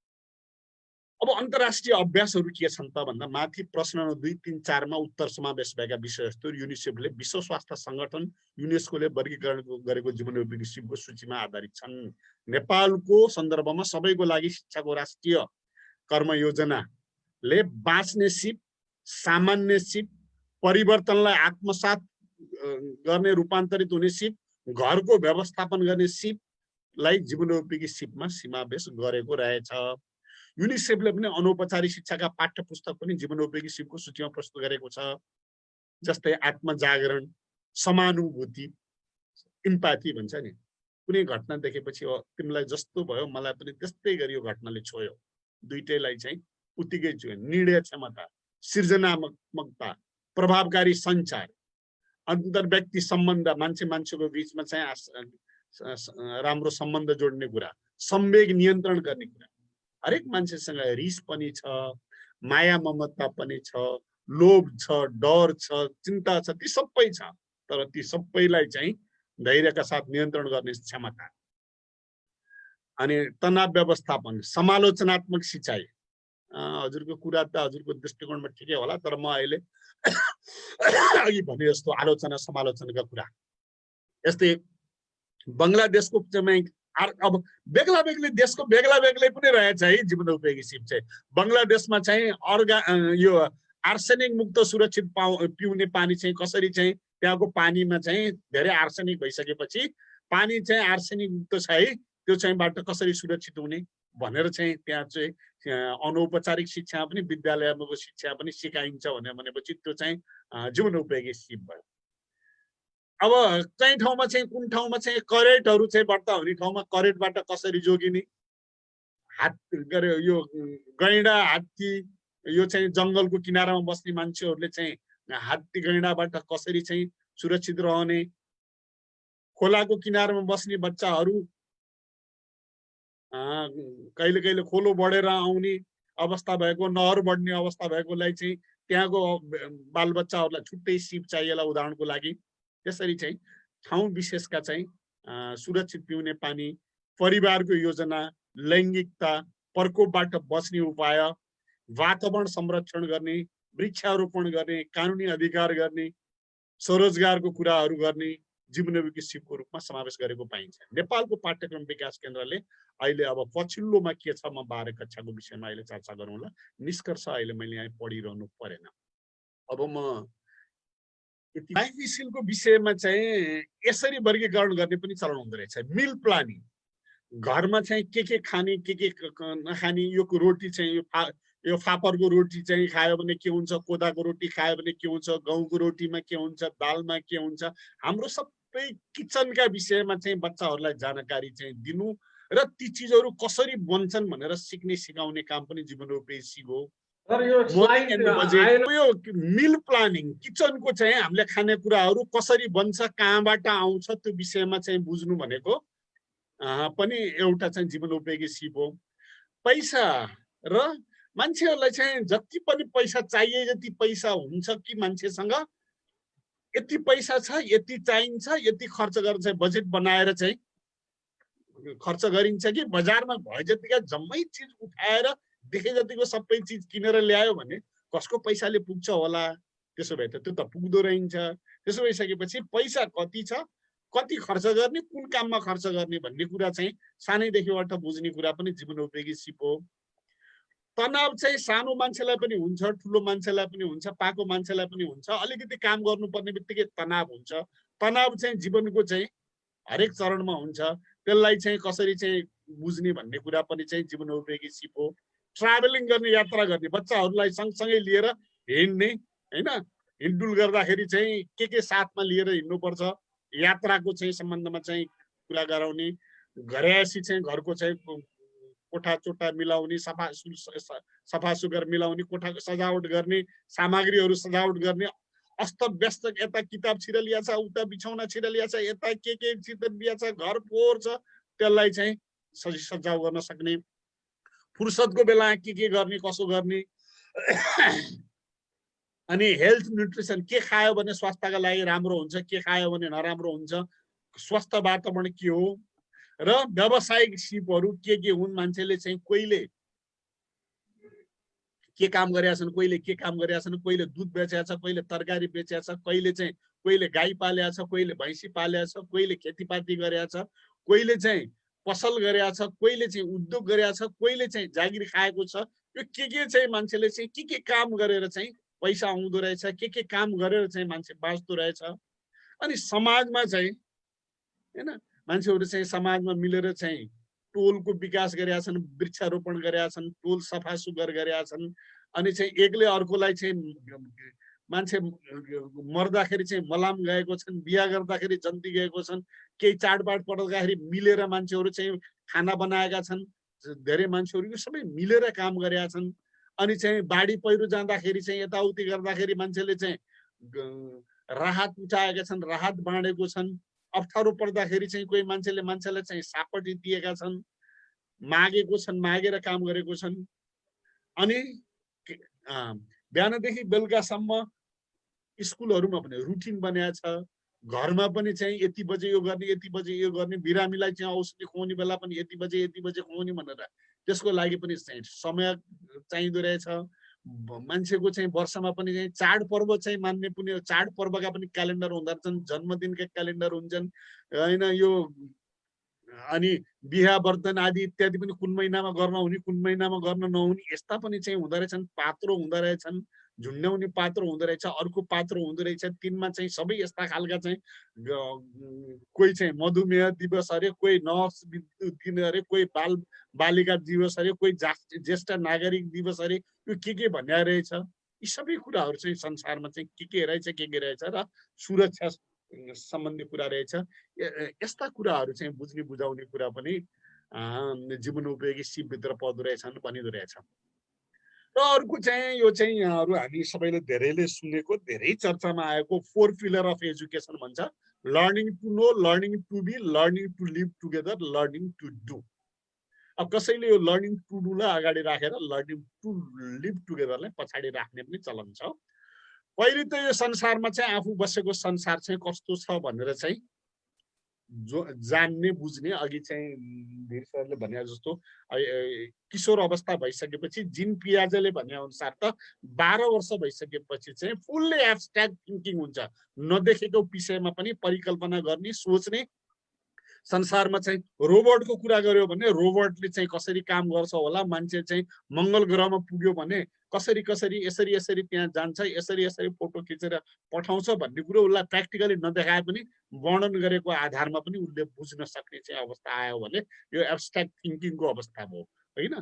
अब अन्तर्राष्ट्रिय अभ्यासहरू के छन् त भन्दा माथि प्रश्न 2, 3, 4 मा उत्तर समावेश भएका विषयवस्तु युनिसेफले विश्व स्वास्थ्य संगठन युनेस्कोले वर्गीकरण गरेको जीवन उपयोगी सिपको सूचीमा आधारित छन्। नेपालको सन्दर्भमा सबैको लागि शिक्षाको राष्ट्रिय कर्मयोजनाले बाँच्ने सिप, सामान्य सिप, परिवर्तनलाई आत्मसात गर्ने रूपान्तरित हुने सिप, घरको व्यवस्थापन गर्ने सिपलाई जीवन उपयोगी सिपमा समावेश गरेको रहेछ। युनिसेफले पनि अनौपचारिक शिक्षाका पाठ्य पुस्तक पनि जीवन उपयोगी सिपको सूचीमा प्रस्तुत गरेको छ। जस्तै आत्मजागरण, समानुभूति, इम्पाथी भन्छ नि, कुनै घटना देखेपछि तिमीलाई जस्तो भयो मलाई पनि त्यस्तै गरी यो घटनाले छोयो, दुईटैलाई चाहिँ उत्तिकै छोयो। निर्णय क्षमता, सृजनात्मकता, प्रभावकारी सञ्चार, अन्तर्व्यक्ति सम्बन्ध, मान्छे मान्छेको बिचमा चाहिँ राम्रो सम्बन्ध जोड्ने कुरा, संवेग नियन्त्रण गर्ने कुरा, हरेक मान्छेसँग रिस पनि छ, माया ममता पनि छ, लोभ छ, डर छ, चिन्ता छ, ती सबै छ। तर ती सबैलाई चाहिँ धैर्यका साथ नियन्त्रण गर्ने क्षमता। अनि तनाव व्यवस्थापन, समालोचनात्मक सिँचाइ, हजुरको कुरा त हजुरको दृष्टिकोणमा ठिकै होला, तर म अहिले अघि भने जस्तो आलोचना समालोचनाका कुरा। यस्तै बङ्गलादेशको चाहिँ अब बेग्ला बेग्लै देशको बेग्ला बेग्लै पनि रहेछ है जीवन उपयोगी सिप चाहिँ। बङ्गलादेशमा चाहिँ यो आर्सेनिक मुक्त सुरक्षित पिउने पानी चाहिँ कसरी चाहिँ त्यहाँको पानीमा चाहिँ धेरै आर्सेनिक भइसकेपछि पानी चाहिँ आर्सेनिक मुक्त छ है, त्यो चाहिँ बाट कसरी सुरक्षित हुने भनेर चाहिँ त्यहाँ चाहिँ अनौपचारिक शिक्षा पनि विद्यालयको शिक्षा पनि सिकाइन्छ भनेपछि त्यो चाहिँ जीवन उपयोगी सिप भयो। अब कहीँ ठाउँमा चाहिँ कुन ठाउँमा चाहिँ करेन्टहरू चाहिँ बढ्ता हुने ठाउँमा करेन्टबाट कसरी जोगिने, हात के अरे यो गैँडा हात्ती यो चाहिँ जङ्गलको किनारामा बस्ने मान्छेहरूले चाहिँ हात्ती गैँडाबाट कसरी चाहिँ सुरक्षित रहने, खोलाको किनारमा बस्ने बच्चाहरू कहिले कहिले खोलो बढेर आउने अवस्था भएको, नहर बढ्ने अवस्था भएकोलाई चाहिँ त्यहाँको बालबच्चाहरूलाई छुट्टै सिप चाहिएला उदाहरणको लागि। त्यसरी चाहिँ ठाउँ विशेषका चाहिँ सुरक्षित पिउने पानी, परिवारको योजना, लैङ्गिकता, प्रकोपबाट बच्ने उपाय, वातावरण संरक्षण गर्ने, वृक्षारोपण गर्ने, कानुनी अधिकार गर्ने, स्वरोजगारको कुराहरू गर्ने जीवनोपयोगी सिपको रूपमा समावेश गरेको पाइन्छ। नेपालको पाठ्यक्रम विकास केन्द्रले अहिले अब पछिल्लोमा के छ, म 12 कक्षाको विषयमा अहिले चर्चा गरौँला। निष्कर्ष अहिले मैले यहाँ पढिरहनु परेन। अब म लाइफ स्किलको विषयमा चाहिँ यसरी वर्गीकरण गर्ने पनि चलन हुँदो रहेछ। मिल प्लानिङ, घरमा चाहिँ के खाने के नखाने, यो रोटी चाहिँ यो फापरको रोटी चाहिँ खायो भने के हुन्छ, कोदाको रोटी खायो भने के हुन्छ, गहुँको रोटीमा के हुन्छ, दालमा के हुन्छ, हाम्रो सबै किचनका विषयमा चाहिँ बच्चाहरूलाई जानकारी चाहिँ दिनु र ती चिजहरू कसरी बन्छन् भनेर सिक्ने सिकाउने काम पनि जीवनोपयोगी सिप हो। यो मिल प्लानिङ, किचनको चाहिँ हामीले खानेकुराहरू कसरी बन्छ, कहाँबाट आउँछ, त्यो विषयमा चाहिँ बुझ्नु भनेको पनि एउटा चाहिँ जीवनोपयोगी सिप हो। पैसा र मान्छेहरूलाई चाहिँ जति पनि पैसा चाहिए जति पैसा हुन्छ कि मान्छेसँग यति पैसा छ, यति चाहिन्छ, यति खर्च गर्न चाहिँ बजेट बनाएर चाहिँ खर्च गरिन्छ कि बजारमा भए जतिका जम्मै चिज उठाएर देखे जतिको सबै चिज किनेर ल्यायो भने कसको पैसाले पुग्छ होला? त्यसो भए त त्यो त पुग्दो रहन्छ। त्यसो भइसकेपछि पैसा कति छ, कति खर्च गर्ने, कुन काममा खर्च गर्ने भन्ने कुरा चाहिँ सानैदेखिबाट बुझ्ने कुरा पनि जीवनोपयोगी सिप हो। तनाव चाहिँ सानो मान्छेलाई पनि हुन्छ, ठुलो मान्छेलाई पनि हुन्छ, पाको मान्छेलाई पनि हुन्छ। अलिकति काम गर्नुपर्ने बित्तिकै तनाव हुन्छ। तनाव चाहिँ जीवनको चाहिँ हरेक चरणमा हुन्छ। त्यसलाई चाहिँ कसरी चाहिँ बुझ्ने भन्ने कुरा पनि चाहिँ जीवनोपयोगी सिप हो। ट्राभलिङ गर्ने, यात्रा गर्ने, बच्चाहरूलाई सँगसँगै लिएर हिँड्ने, होइन, हिँडडुल गर्दाखेरि चाहिँ के साथमा लिएर हिँड्नुपर्छ, यात्राको चाहिँ सम्बन्धमा चाहिँ कुरा गराउने, घरयासी चाहिँ घरको चाहिँ कोठा चोटा मिलाउने, सफा सुग्घर मिलाउने, कोठाको सजावट गर्ने, सामग्रीहरू सजावट गर्ने, अस्त व्यस्त, यता किताब छिरलिया छ, उता बिछौना छिरलिया छ, यता के छिरलिया छ, घर फोहोर छ, त्यसलाई चाहिँ सजाव गर्न सक्ने, फुर्सदको बेला के गर्ने, कसो गर्ने, अनि हेल्थ न्युट्रिसन, के खायो भने स्वास्थ्यका लागि राम्रो हुन्छ, के खायो भने नराम्रो हुन्छ, स्वस्थ वातावरण के हो, र व्यावसायिक सिपहरू के हुन्। मान्छेले चाहिँ कोहीले के काम गरेका छन्, कोहीले के काम गरेका छन्, कोहीले दुध बेचेको छ, कोहीले तरकारी बेचेको छ, कोहीले गाई पालेको छ, कोहीले भैँसी पालेको छ, कोहीले खेतीपाती गरेको छ, कोहीले चाहिँ पसल गरेको छ, कोहीले चाहिँ उद्योग गरेको छ, कोहीले चाहिँ जागिर खाएको छ। यो के चाहिँ मान्छेले चाहिँ के काम गरेर चाहिँ पैसा आउँदो रहेछ, के काम गरेर चाहिँ मान्छे बाँच्दो रहेछ। अनि समाजमा चाहिँ हैन, मान्छेहरू चाहिँ समाजमा मिलेर चाहिँ टोलको विकास गरेका छन्, वृक्षारोपण गरेका छन्, टोल सफा सुग्घर गरेका छन्। अनि चाहिँ एकले अर्कोलाई चाहिँ मान्छे मर्दाखेरि चाहिँ मलाम गएको छन्, बिहा गर्दाखेरि जन्ती गएको छन्, केही चाडबाड पर्दाखेरि मिलेर मान्छेहरू चाहिँ खाना बनाएका छन्। धेरै मान्छेहरू यो सबै मिलेर काम गरेका छन्। अनि चाहिँ बाढी पहिरो जाँदाखेरि चाहिँ यताउति गर्दाखेरि मान्छेले चाहिँ राहत उठाएका छन्, राहत बाँडेको छन्। अप्ठ्यारो पर्दाखेरि चाहिँ कोही मान्छेलाई चाहिँ सापटी दिएका छन्, मागेको छन्, मागेर काम गरेको छन्। अनि बिहानदेखि बेलुकासम्म स्कुलहरूमा पनि रुटिन बनाएको छ, घरमा पनि चाहिँ यति बजे यो गर्ने, यति बजे यो गर्ने, बिरामीलाई चाहिँ औषधि खुवाउने बेला पनि यति बजे खुवाउने भनेर त्यसको लागि पनि चाहिँ समय चाहिँदो रहेछ। मान्छेको चाहिँ वर्षमा पनि चाहिँ चाडपर्व चाहिँ मान्ने पनि, चाडपर्वका पनि क्यालेन्डर हुँदो रहेछन्, जन्मदिनका क्यालेन्डर हुन्छन्, होइन, यो अनि बिहा वर्धन आदि इत्यादि पनि कुन महिनामा गर्न हुने, कुन महिनामा गर्न नहुने, यस्ता पनि चाहिँ हुँदो रहेछन्। पात्रो हुँदो रहेछन्, झुन्ड्याउने पात्र हुँदो रहेछ, अर्को पात्र हुँदो रहेछ। तिनमा चाहिँ सबै यस्ता खालका चाहिँ कोही चाहिँ मधुमेह दिवस अरे, कोही नर्स दिन अरे, कोही बालिका दिवस अरे, कोही ज्येष्ठ नागरिक दिवस अरे, यो के भन्ने रहेछ। यी सबै कुराहरू चाहिँ संसारमा चाहिँ के रहेछ, के रहेछ र सुरक्षा सम्बन्धी कुरा रहेछ। यस्ता कुराहरू चाहिँ बुझ्ने बुझाउने कुरा पनि जीवन उपयोगी सिपभित्र पर्दो रहेछन् भनिदो रहेछ। र अर्को चाहिँ यो चाहिँ यहाँहरू हामी सबैले धेरैले सुनेको धेरै चर्चामा आएको 4 पिलर अफ एजुकेसन भन्छ। Learning to know, learning to be, learning to live together, learning to do. अब कसैले यो लर्निङ टु डुलाई अगाडि राखेर लर्निङ टु लिभ टुगेदरलाई पछाडि राख्ने पनि चलन छ। पहिले त यो संसारमा चाहिँ आफू बसेको संसार चाहिँ कस्तो छ भनेर चाहिँ जो जान्ने बुझ्ने, अघि चाहिँ धीर सरले भने जस्तो किशोर अवस्था भइसकेपछि जिन पियाजेले भने अनुसार त 12 वर्ष भइसकेपछि चाहिँ फुल्ली एब्स्ट्र्याक्ट थिङ्किङ हुन्छ। नदेखेको विषयमा पनि परिकल्पना गर्ने, सोच्ने। संसारमा चाहिँ रोबोटको कुरा गर्यो भने रोबोटले चाहिँ कसरी काम गर्छ होला, मान्छे चाहिँ मङ्गल ग्रहमा पुग्यो भने कसरी कसरी यसरी यसरी त्यहाँ जान्छ, यसरी यसरी फोटो खिचेर पठाउँछ भन्ने कुरो उसलाई प्र्याक्टिकली नदेखाए पनि वर्णन गरेको आधारमा पनि उसले बुझ्न सक्ने चाहिँ अवस्था आयो भने यो एब्स्ट्र्याक्ट थिङ्किङको अवस्था भयो होइन।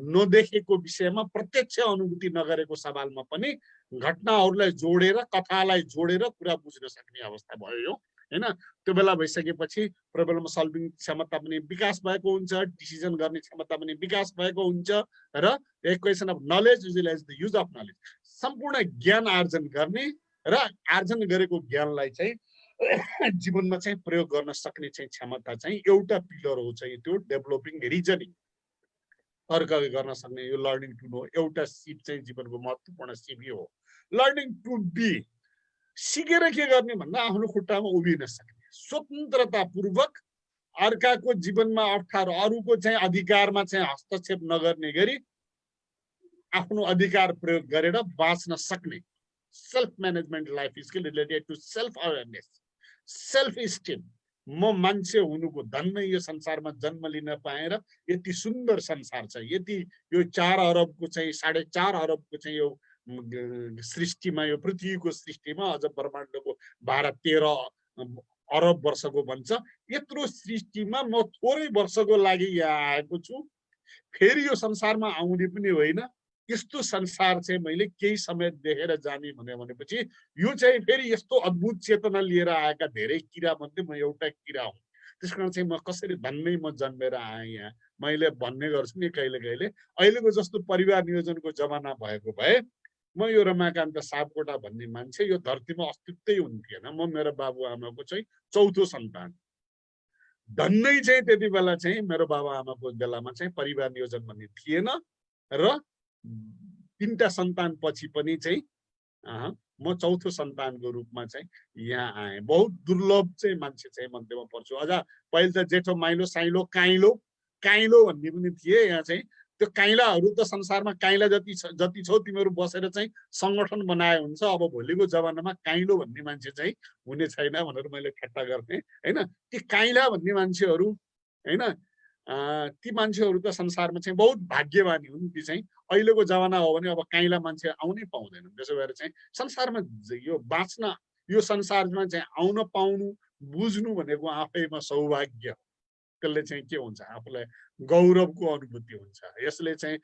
नदेखेको विषयमा प्रत्यक्ष अनुभूति नगरेको सवालमा पनि घटनाहरूलाई जोडेर, कथालाई जोडेर कुरा बुझ्न सक्ने अवस्था भयो यो हैन। त्यो बेला भइसकेपछि प्रब्लम सल्भिङ क्षमता पनि विकास भएको हुन्छ, डिसिजन गर्ने क्षमता पनि विकास भएको हुन्छ र acquisition of knowledge is well as the use of knowledge, सम्पूर्ण ज्ञान आर्जन गर्ने र आर्जन गरेको ज्ञानलाई चाहिँ जीवनमा चाहिँ प्रयोग गर्न सक्ने चाहिँ क्षमता चाहिँ एउटा पिलर हो चाहिँ त्यो डेभलपिङ रिजनिङ, तर्क गर्न सक्ने यो लर्निङ टु नो एउटा सिप चाहिँ जीवनको महत्त्वपूर्ण सिप हो। लर्निङ टु बी, सिकेर के गर्ने भन्दा आफ्नो खुट्टामा उभिन सक्ने, स्वतन्त्रतापूर्वक अर्काको जीवनमा अप्ठ्यारो, अरूको चाहिँ अधिकारमा चाहिँ हस्तक्षेप नगर्ने गरी आफ्नो अधिकार प्रयोग गरेर बाँच्न सक्ने, self management life skill related to self awareness, self esteem. म मान्छे हुनुको धन्य यो संसारमा जन्म लिन पाएर यति सुन्दर संसार छ, यति यो 4 अरबको चाहिँ 4.5 अरबको चाहिँ यो सृष्टिमा, यो पृथ्वीको सृष्टिमा अझ ब्रह्माण्डको 12-13 अरब वर्षको भन्छ, यत्रो सृष्टिमा म थोरै वर्षको लागि यहाँ आएको छु, फेरि यो संसारमा आउने पनि होइन। यस्तो संसार चाहिँ मैले केही समय देखेर जाने भनेपछि यो चाहिँ फेरि यस्तो अद्भुत चेतना लिएर आएका धेरै किरा मध्ये म एउटा किरा हुँ। त्यसकारण चाहिँ म कसरी धन्नै म जन्मेर आएँ यहाँ। मैले भन्ने गर्छु नि कहिले कहिले, अहिलेको जस्तो परिवार नियोजनको जमाना भएको भए म यो रमाकान्त सापकोटा भन्ने मान्छे यो धरतीमा अस्तित्वै हुन्थेन। म मेरो बाबुआमाको चाहिँ चौथो सन्तान। धन्नै चाहिँ त्यति बेला चाहिँ मेरो बाबुआमाको बेलामा चाहिँ परिवार नियोजन भन्ने थिएन र 3टा सन्तान पछि पनि चाहिँ म चौथो सन्तानको रूपमा चाहिँ यहाँ आएँ। बहुत दुर्लभ चाहिँ मान्छे चाहिँ मध्येमा पर्छु। अझ पहिले त जेठो माइलो साइलो काइलो काइलो भन्ने पनि थिए यहाँ चाहिँ। त्यो काइलाहरू त संसारमा काइला जति छौ तिमीहरू बसेर चाहिँ संगठन बनाए हुन्छ, अब भोलिको जमानामा काइलो भन्ने मान्छे चाहिँ हुने छैन भनेर मैले ठट्टा गर्ने हैन। ती काइला भन्ने मान्छेहरू हैन, ती मान्छेहरू त संसारमा चाहिँ बहुत भाग्यवानी हुन्। ती चाहिँ अहिलेको जमाना हो भने अब काइला मान्छे आउनै पाउँदैनन्। त्यसो भएर चाहिँ संसारमा यो बाँच्न, यो संसारमा चाहिँ आउन पाउनु, बुझ्नु भनेको आफैमा सौभाग्य। त्यसले चाहिँ के हुन्छ, आफूलाई गौरवको अनुभूति हुन्छ। यसले चाहिँ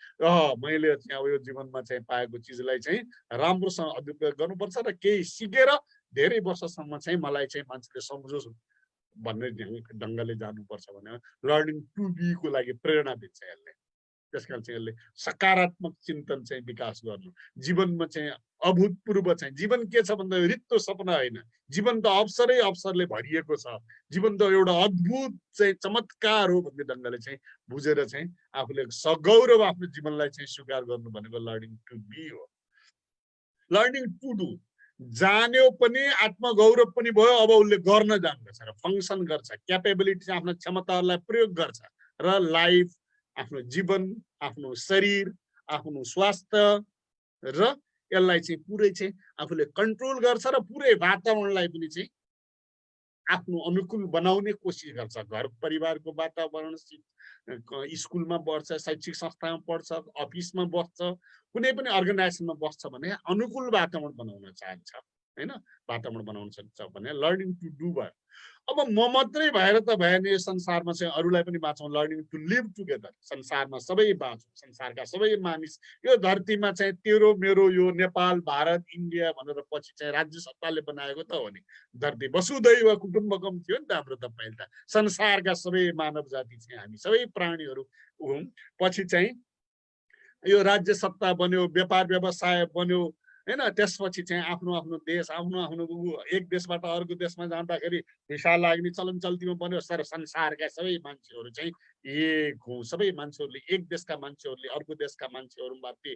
मैले चाहिँ अब यो जीवनमा चाहिँ पाएको चिजलाई चाहिँ राम्रोसँग सदुपयोग गर्नुपर्छ र केही सिकेर धेरै वर्षसम्म चाहिँ मलाई चाहिँ मान्छेले सम्झोस् भन्ने ढङ्गले जानुपर्छ भने लर्निङ टु बी को लागि प्रेरणा दिन्छ यसले। त्यसकारण चाहिँ यसले सकारात्मक चिन्तन चाहिँ विकास गर्नु, जीवनमा चाहिँ अभूतपूर्व चाहिँ जीवन के छ भन्दा रित्तो सपना होइन, जीवन त अवसरै अवसरले भरिएको छ, जीवन त एउटा अद्भुत चाहिँ चमत्कार हो भन्ने ढङ्गले चाहिँ बुझेर चाहिँ आफूले सगौरव आफ्नो जीवनलाई चाहिँ स्वीकार गर्नु भनेको लर्निङ टु बी हो। लर्निङ टु डु, जान्यो पनि आत्मगौरव पनि भयो, अब उसले गर्न जान्दछ र फङ्सन गर्छ, क्यापेबिलिटी चाहिँ आफ्नो क्षमताहरूलाई प्रयोग गर्छ र लाइफ, आफ्नो जीवन, आफ्नो शरीर, आफ्नो स्वास्थ्य र यसलाई चाहिँ पुरै चाहिँ आफूले कन्ट्रोल गर्छ र पुरै वातावरणलाई पनि चाहिँ आफ्नो अनुकूल बनाउने कोसिस गर्छ। घर परिवारको वातावरण, स्कुलमा बस्छ, शैक्षिक संस्थामा पढ्छ, अफिसमा बस्छ, कुनै पनि अर्गनाइजेसनमा बस्छ भने अनुकूल वातावरण बनाउन चाहन्छ। हैन, वातावरण बनाउन सक्छ भने लर्निङ टु डु भयो। अब म मात्रै भएर त भएन, यो संसारमा चाहिँ अरूलाई पनि बाँचौँ, लर्निङ टु लिभ टुगेदर, संसारमा सबै बाँचौँ, संसारका सबै मानिस, यो धरतीमा चाहिँ तेरो मेरो यो नेपाल भारत इन्डिया भनेर पछि चाहिँ राज्य सत्ताले बनाएको त हो नि, धरती वसुधैव कुटुम्बकम थियो नि त हाम्रो त पहिला त, संसारका सबै मानव जाति चाहिँ हामी सबै प्राणीहरू हौँ। पछि चाहिँ यो राज्य सत्ता बन्यो, व्यापार व्यवसाय बन्यो हैन, त्यसपछि चाहिँ आफ्नो आफ्नो देश, आफ्नो आफ्नो एक देशबाट अर्को देशमा जाँदाखेरि भिसा लाग्ने चलन चल्तीमा बन्यो। तर संसारका सबै मान्छेहरू चाहिँ एक हौँ, सबै मान्छेहरूले, एक देशका मान्छेहरूले अर्को देशका मान्छेहरूमाथि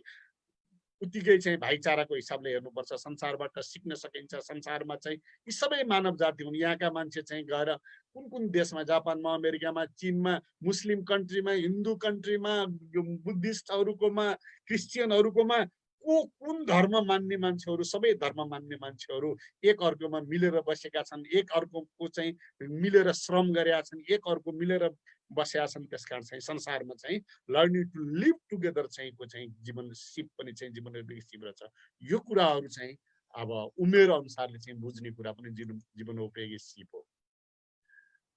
उत्तिकै चाहिँ भाइचाराको हिसाबले हेर्नुपर्छ। संसारबाट सिक्न सकिन्छ। संसारमा चाहिँ यी सबै मानव जाति हुन्। यहाँका मान्छे चाहिँ गएर कुन कुन देशमा, जापानमा, अमेरिकामा, चीनमा, मुस्लिम कन्ट्रीमा, हिन्दू कन्ट्रीमा, बुद्धिस्टहरूकोमा, क्रिस्चियनहरूकोमा, को कुन धर्म मान्ने मान्छेहरू, सबै धर्म मान्ने मान्छेहरू एक अर्कोमा मिलेर बसेका छन्, एक अर्कोको चाहिँ मिलेर श्रम गरेका छन्, एक अर्को मिलेर बसेका छन्। त्यसकारण चाहिँ संसारमा चाहिँ लर्निङ टु लिभ टुगेदर चाहिँ को चाहिँ जीवन सिप पनि चाहिँ जीवनोपयोगी सिप रहेछ। यो कुराहरू चाहिँ अब उमेर अनुसारले चाहिँ बुझ्ने कुरा पनि जीवनोपयोगी सिप हो।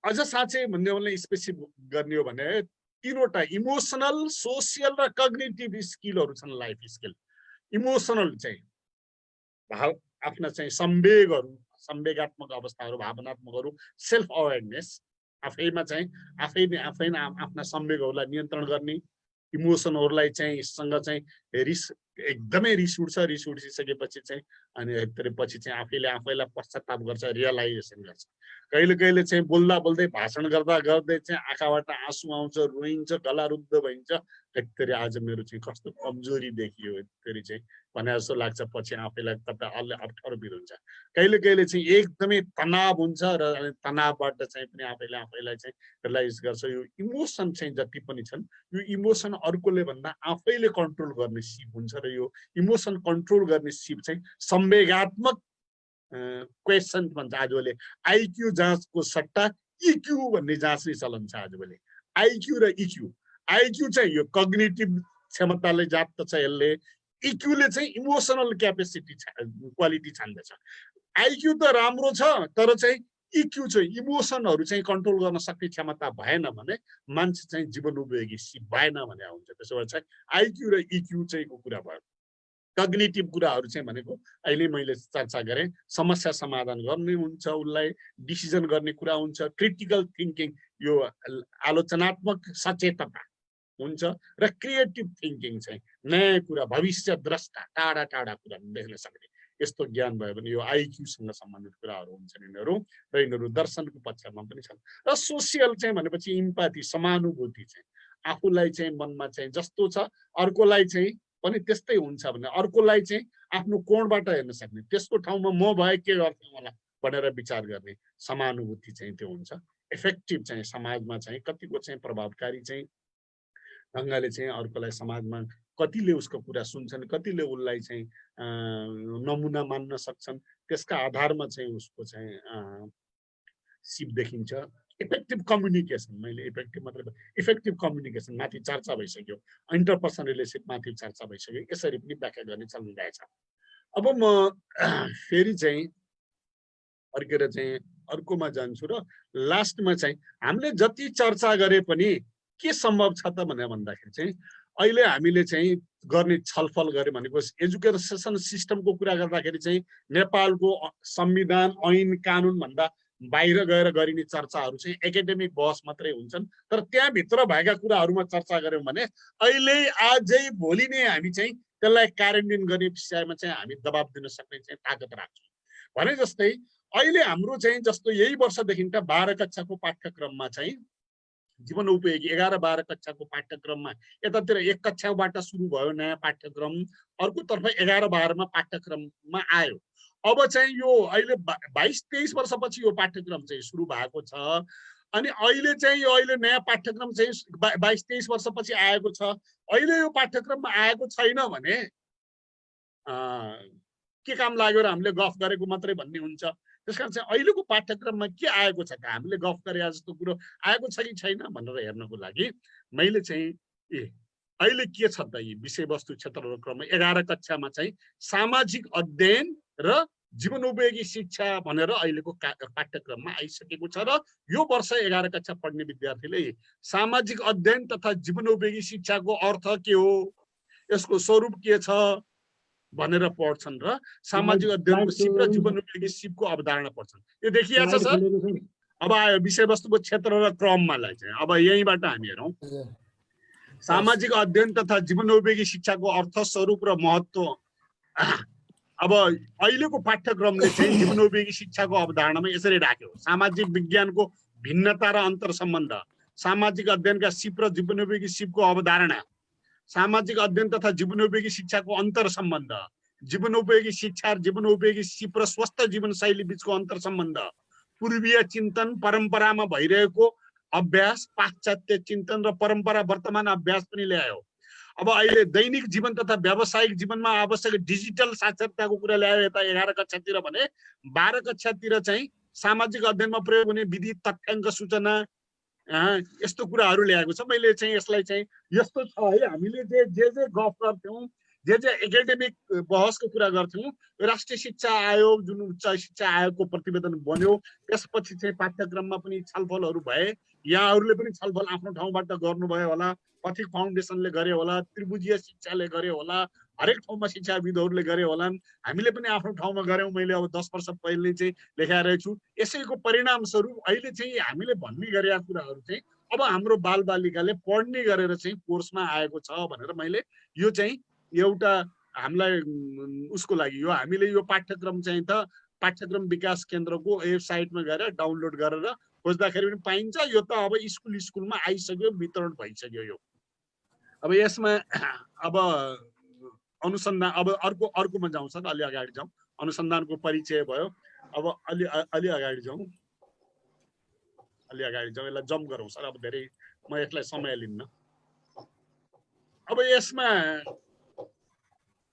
अझ साँच्चै भन्ने हो भने स्पेसिफिक गर्ने हो भने तीनवटा इमोसनल, सोसियल र कग्निटिभ स्किलहरू छन्। लाइफ स्किल इमोसनल चाहिँ भाव, आफ्ना चाहिँ संवेगहरू, संवेगात्मक अवस्थाहरू, भावनात्मकहरू, सेल्फ अवेरनेस, आफैमा चाहिँ आफै आफ्ना संवेगहरूलाई नियन्त्रण गर्ने, इमोसनहरूलाई चाहिँ सँग चाहिँ एकदमै रिस उठिसकेपछि चाहिँ अनि पछि चाहिँ आफैलाई पश्चाताप गर्छ, रियलाइजेसन गर्छ। कहिले कहिले चाहिँ बोल्दा बोल्दै, भाषण गर्दा गर्दै चाहिँ आँखाबाट आँसु आउँछ, रोइन्छ, गला रुद्ध भइन्छ। फेरि आज मेरो चाहिँ कस्तो कमजोरी देखियो फेरि चाहिँ भने जस्तो लाग्छ। पछि आफैलाई तपाईँ अप्ठ्यारो बिर हुन्छ। कहिले कहिले चाहिँ एकदमै तनाव हुन्छ र तनावबाट चाहिँ पनि आफैलाई चाहिँ रियलाइज गर्छ। यो इमोसन चाहिँ जति पनि छन्, यो इमोसन अर्कोले भन्दा आफैले कन्ट्रोल गर्ने सिप हुन्छ। र यो इमोसन कन्ट्रोल गर्ने सिप चाहिँ संवेगात्मक क्वेसन भन्छ आजभोलि। आइक्यू जाँचको सट्टा इक्यू भन्ने जाँच्ने चलन छ आजभोलि। आइक्यू र इक्यू, आइक्यू चाहिँ यो कग्निटिभ क्षमताले जाप्छ यसले, इक्यूले चाहिँ इमोसनल क्यापेसिटी क्वालिटी छान्दछ। आइक्यू त राम्रो छ, तर चाहिँ इक्यू चाहिँ इमोसनहरू चाहिँ कन्ट्रोल गर्न सक्ने क्षमता भएन भने मान्छे चाहिँ जीवनोपयोगी सिप भएन भने हुन्छ। त्यसो भए चाहिँ आइक्यू र इक्यू चाहिँ को कुरा भयो। कग्निटिभ कुराहरू चाहिँ भनेको अहिले मैले चर्चा गरेँ, समस्या समाधान गर्ने हुन्छ, उसलाई डिसिजन गर्ने कुरा हुन्छ, क्रिटिकल थिङ्किङ, यो आलोचनात्मक सचेतता हुन्छ, र क्रिएटिभ थिङ्किङ चाहिँ नयाँ कुरा, भविष्य द्रष्टा, टाढा टाढा कुरा देख्न सक्ने यस्तो ज्ञान भयो भने यो आइक्यूसँग सम्बन्धित कुराहरू हुन्छन् यिनीहरू। र यिनीहरू दर्शनको पक्षमा पनि छन्। र सोसियल चाहिँ भनेपछि इम्पाथी, समानुभूति चाहिँ आफूलाई चाहिँ मनमा चाहिँ जस्तो छ अर्कोलाई चाहिँ पनि त्यस्तै हुन्छ भने अर्कोलाई चाहिँ आफ्नो कोणबाट हेर्न सक्ने, त्यसको ठाउँमा म भए के गर्थेँ होला भनेर विचार गर्ने समानुभूति चाहिँ त्यो हुन्छ। इफेक्टिभ चाहिँ समाजमा चाहिँ कतिको चाहिँ प्रभावकारी चाहिँ ढङ्गले चाहिँ अर्कोलाई समाजमा कतिले उसको कुरा सुन्छन्, कतिले उसलाई चाहिँ नमुना मान्न सक्छन्, त्यसका आधारमा चाहिँ उसको चाहिँ सिप देखिन्छ। इफेक्टिभ कम्युनिकेसन, मैले इफेक्टिभ मतलब इफेक्टिभ कम्युनिकेसन माथि चर्चा भइसक्यो, इन्टरपर्सनल रिलेसनसिप माथि चर्चा भइसक्यो, यसरी पनि व्याख्या गर्ने चलन रहेछ। अब म फेरि चाहिँ फर्केर चाहिँ अर्कोमा जान्छु र लास्टमा चाहिँ हामीले जति चर्चा गरे पनि के सम्भव छ त भनेर भन्दाखेरि चाहिँ अहिले हामीले चाहिँ गर्ने छलफल गरे भनेको एजुकेसन सिस्टमको कुरा गर्दाखेरि चाहिँ नेपालको संविधान, ऐन, कानुन भन्दा बाहिर गएर गरिने चर्चाहरू चाहिँ एकाडेमिक बहस मात्रै हुन्छन्। तर त्यहाँभित्र भएका कुराहरूमा चर्चा गऱ्यौँ भने अहिले आजै भोलि नै हामी चाहिँ त्यसलाई कार्यान्वयन गर्ने विषयमा चाहिँ हामी दबाब दिन सक्ने चाहिँ ताकत राख्छौँ। भने जस्तै अहिले हाम्रो चाहिँ जस्तो यही वर्षदेखि 12 कक्षाको पाठ्यक्रममा चाहिँ जीवनोपयोगी 11-12 कक्षाको पाठ्यक्रममा यतातिर 1 कक्षाबाट सुरु भयो नयाँ पाठ्यक्रम, अर्कोतर्फ 11-12मा पाठ्यक्रममा आयो। अब चाहिँ यो अहिले 22-23 वर्षपछि यो पाठ्यक्रम चाहिँ सुरु भएको छ। अनि अहिले चाहिँ यो अहिले नयाँ पाठ्यक्रम चाहिँ 22-23 वर्षपछि आएको छ। अहिले यो पाठ्यक्रममा आएको छैन भने के काम लाग्यो र हामीले गफ गरेको मात्रै भन्ने हुन्छ। त्यसकारण चाहिँ अहिलेको पाठ्यक्रममा के आएको छ त, हामीले गफ गरे जस्तो कुरो आएको छ कि छैन भनेर हेर्नको लागि मैले चाहिँ अहिले के छ त यी विषयवस्तु क्षेत्रको क्रममा 11 कक्षामा चाहिँ सामाजिक अध्ययन र जीवनोपयोगी शिक्षा भनेर अहिलेको पाठ्यक्रममा आइसकेको छ र यो वर्ष 11 कक्षा पढ्ने विद्यार्थीले सामाजिक अध्ययन तथा जीवनोपयोगी शिक्षाको अर्थ के हो, यसको स्वरूप के छ भनेर पढ्छन् र सामाजिक अध्ययनको सिप र जीवनोपयोगी सिपको अवधारणा पढ्छन्। यो देखिया छ सर। अब आयो विषयवस्तुको क्षेत्र र क्रममालाई चाहिँ। अब यहीँबाट हामी हेरौँ सामाजिक अध्ययन तथा जीवनोपयोगी शिक्षाको अर्थ, स्वरूप र महत्त्व। अब अहिलेको पाठ्यक्रमले चाहिँ जीवनोपयोगी शिक्षाको अवधारणामा यसरी राख्यो। सामाजिक विज्ञानको भिन्नता र अन्तर सम्बन्ध, सामाजिक अध्ययनका सिप र जीवनोपयोगी सिपको अवधारणा, सामाजिक अध्ययन तथा जीवनोपयोगी शिक्षाको अन्तर सम्बन्ध, जीवनोपयोगी शिक्षा र जीवनोपयोगी सिप र स्वस्थ जीवनशैली बीचको अन्तर सम्बन्ध, पूर्वीय चिन्तन परम्परामा भइरहेको अभ्यास, पाश्चात्य चिन्तन र परम्परा वर्तमान अभ्यास पनि ल्यायो। अब अहिले दैनिक जीवन तथा व्यावसायिक जीवनमा आवश्यक डिजिटल साक्षरताको कुरा ल्यायो यता 11 कक्षातिर भने 12 कक्षातिर चाहिँ सामाजिक अध्ययनमा प्रयोग हुने विधि, तथ्याङ्क, सूचना यस्तो कुराहरू ल्याएको छ। मैले चाहिँ यसलाई चाहिँ यस्तो छ है, हामीले जे गफ गर्थ्यौँ, जे एकाडेमिक बहसको कुरा गर्थ्यौँ, राष्ट्रिय शिक्षा आयोग जुन उच्च शिक्षा आयोगको प्रतिवेदन बन्यो, त्यसपछि चाहिँ पाठ्यक्रममा पनि छलफलहरू भए। यहाँहरूले पनि छलफल आफ्नो ठाउँबाट गर्नुभयो होला, पथिक फाउन्डेसनले गरे होला, त्रिभुजीय शिक्षाले गरे होला, हरेक ठाउँमा शिक्षाविदहरूले गरे होलान्, हामीले पनि आफ्नो ठाउँमा गऱ्यौँ। मैले अब 10 वर्ष पहिले चाहिँ लेखाइरहेको छु। यसैको परिणाम स्वरूप अहिले चाहिँ हामीले भन्ने गरेका कुराहरू चाहिँ अब हाम्रो बालबालिकाले पढ्ने गरेर चाहिँ कोर्समा आएको छ भनेर मैले यो चाहिँ एउटा हामीलाई उसको लागि यो हामीले यो पाठ्यक्रम चाहिँ त पाठ्यक्रम विकास केन्द्रको वेबसाइटमा गएर डाउनलोड गरेर खोज्दाखेरि पनि पाइन्छ। यो त अब स्कुलमा आइसक्यो, वितरण भइसक्यो यो। अब यसमा अब अनुसन्धान, अब अर्कोमा जाउँ सर, अलि अगाडि जाउँ। अनुसन्धानको परिचय भयो। अब अलि अगाडि जाउँ, यसलाई जम्प गरौँ सर। अब धेरै म यसलाई समय लिन्न। अब यसमा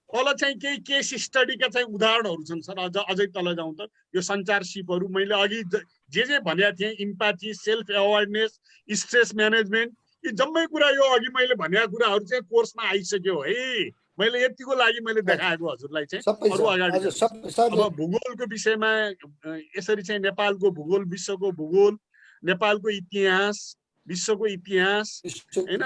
तल चाहिँ केही केस स्टडीका चाहिँ उदाहरणहरू छन् सर। अझै तल जाउँ त यो सञ्चार सिपहरू मैले अघि जे भनेको थिएँ, इम्प्याथी, सेल्फ अवेरनेस, स्ट्रेस म्यानेजमेन्ट, यी जम्मै कुरा यो अघि मैले भनेका कुराहरू चाहिँ कोर्समा आइसक्यो है। मैले यतिको लागि मैले देखाएको हजुरलाई चाहिँ। अरु अगाडि अब भूगोलको विषयमा यसरी चाहिँ नेपालको भूगोल, विश्वको भूगोल, नेपालको इतिहास, विश्वको इतिहास हैन,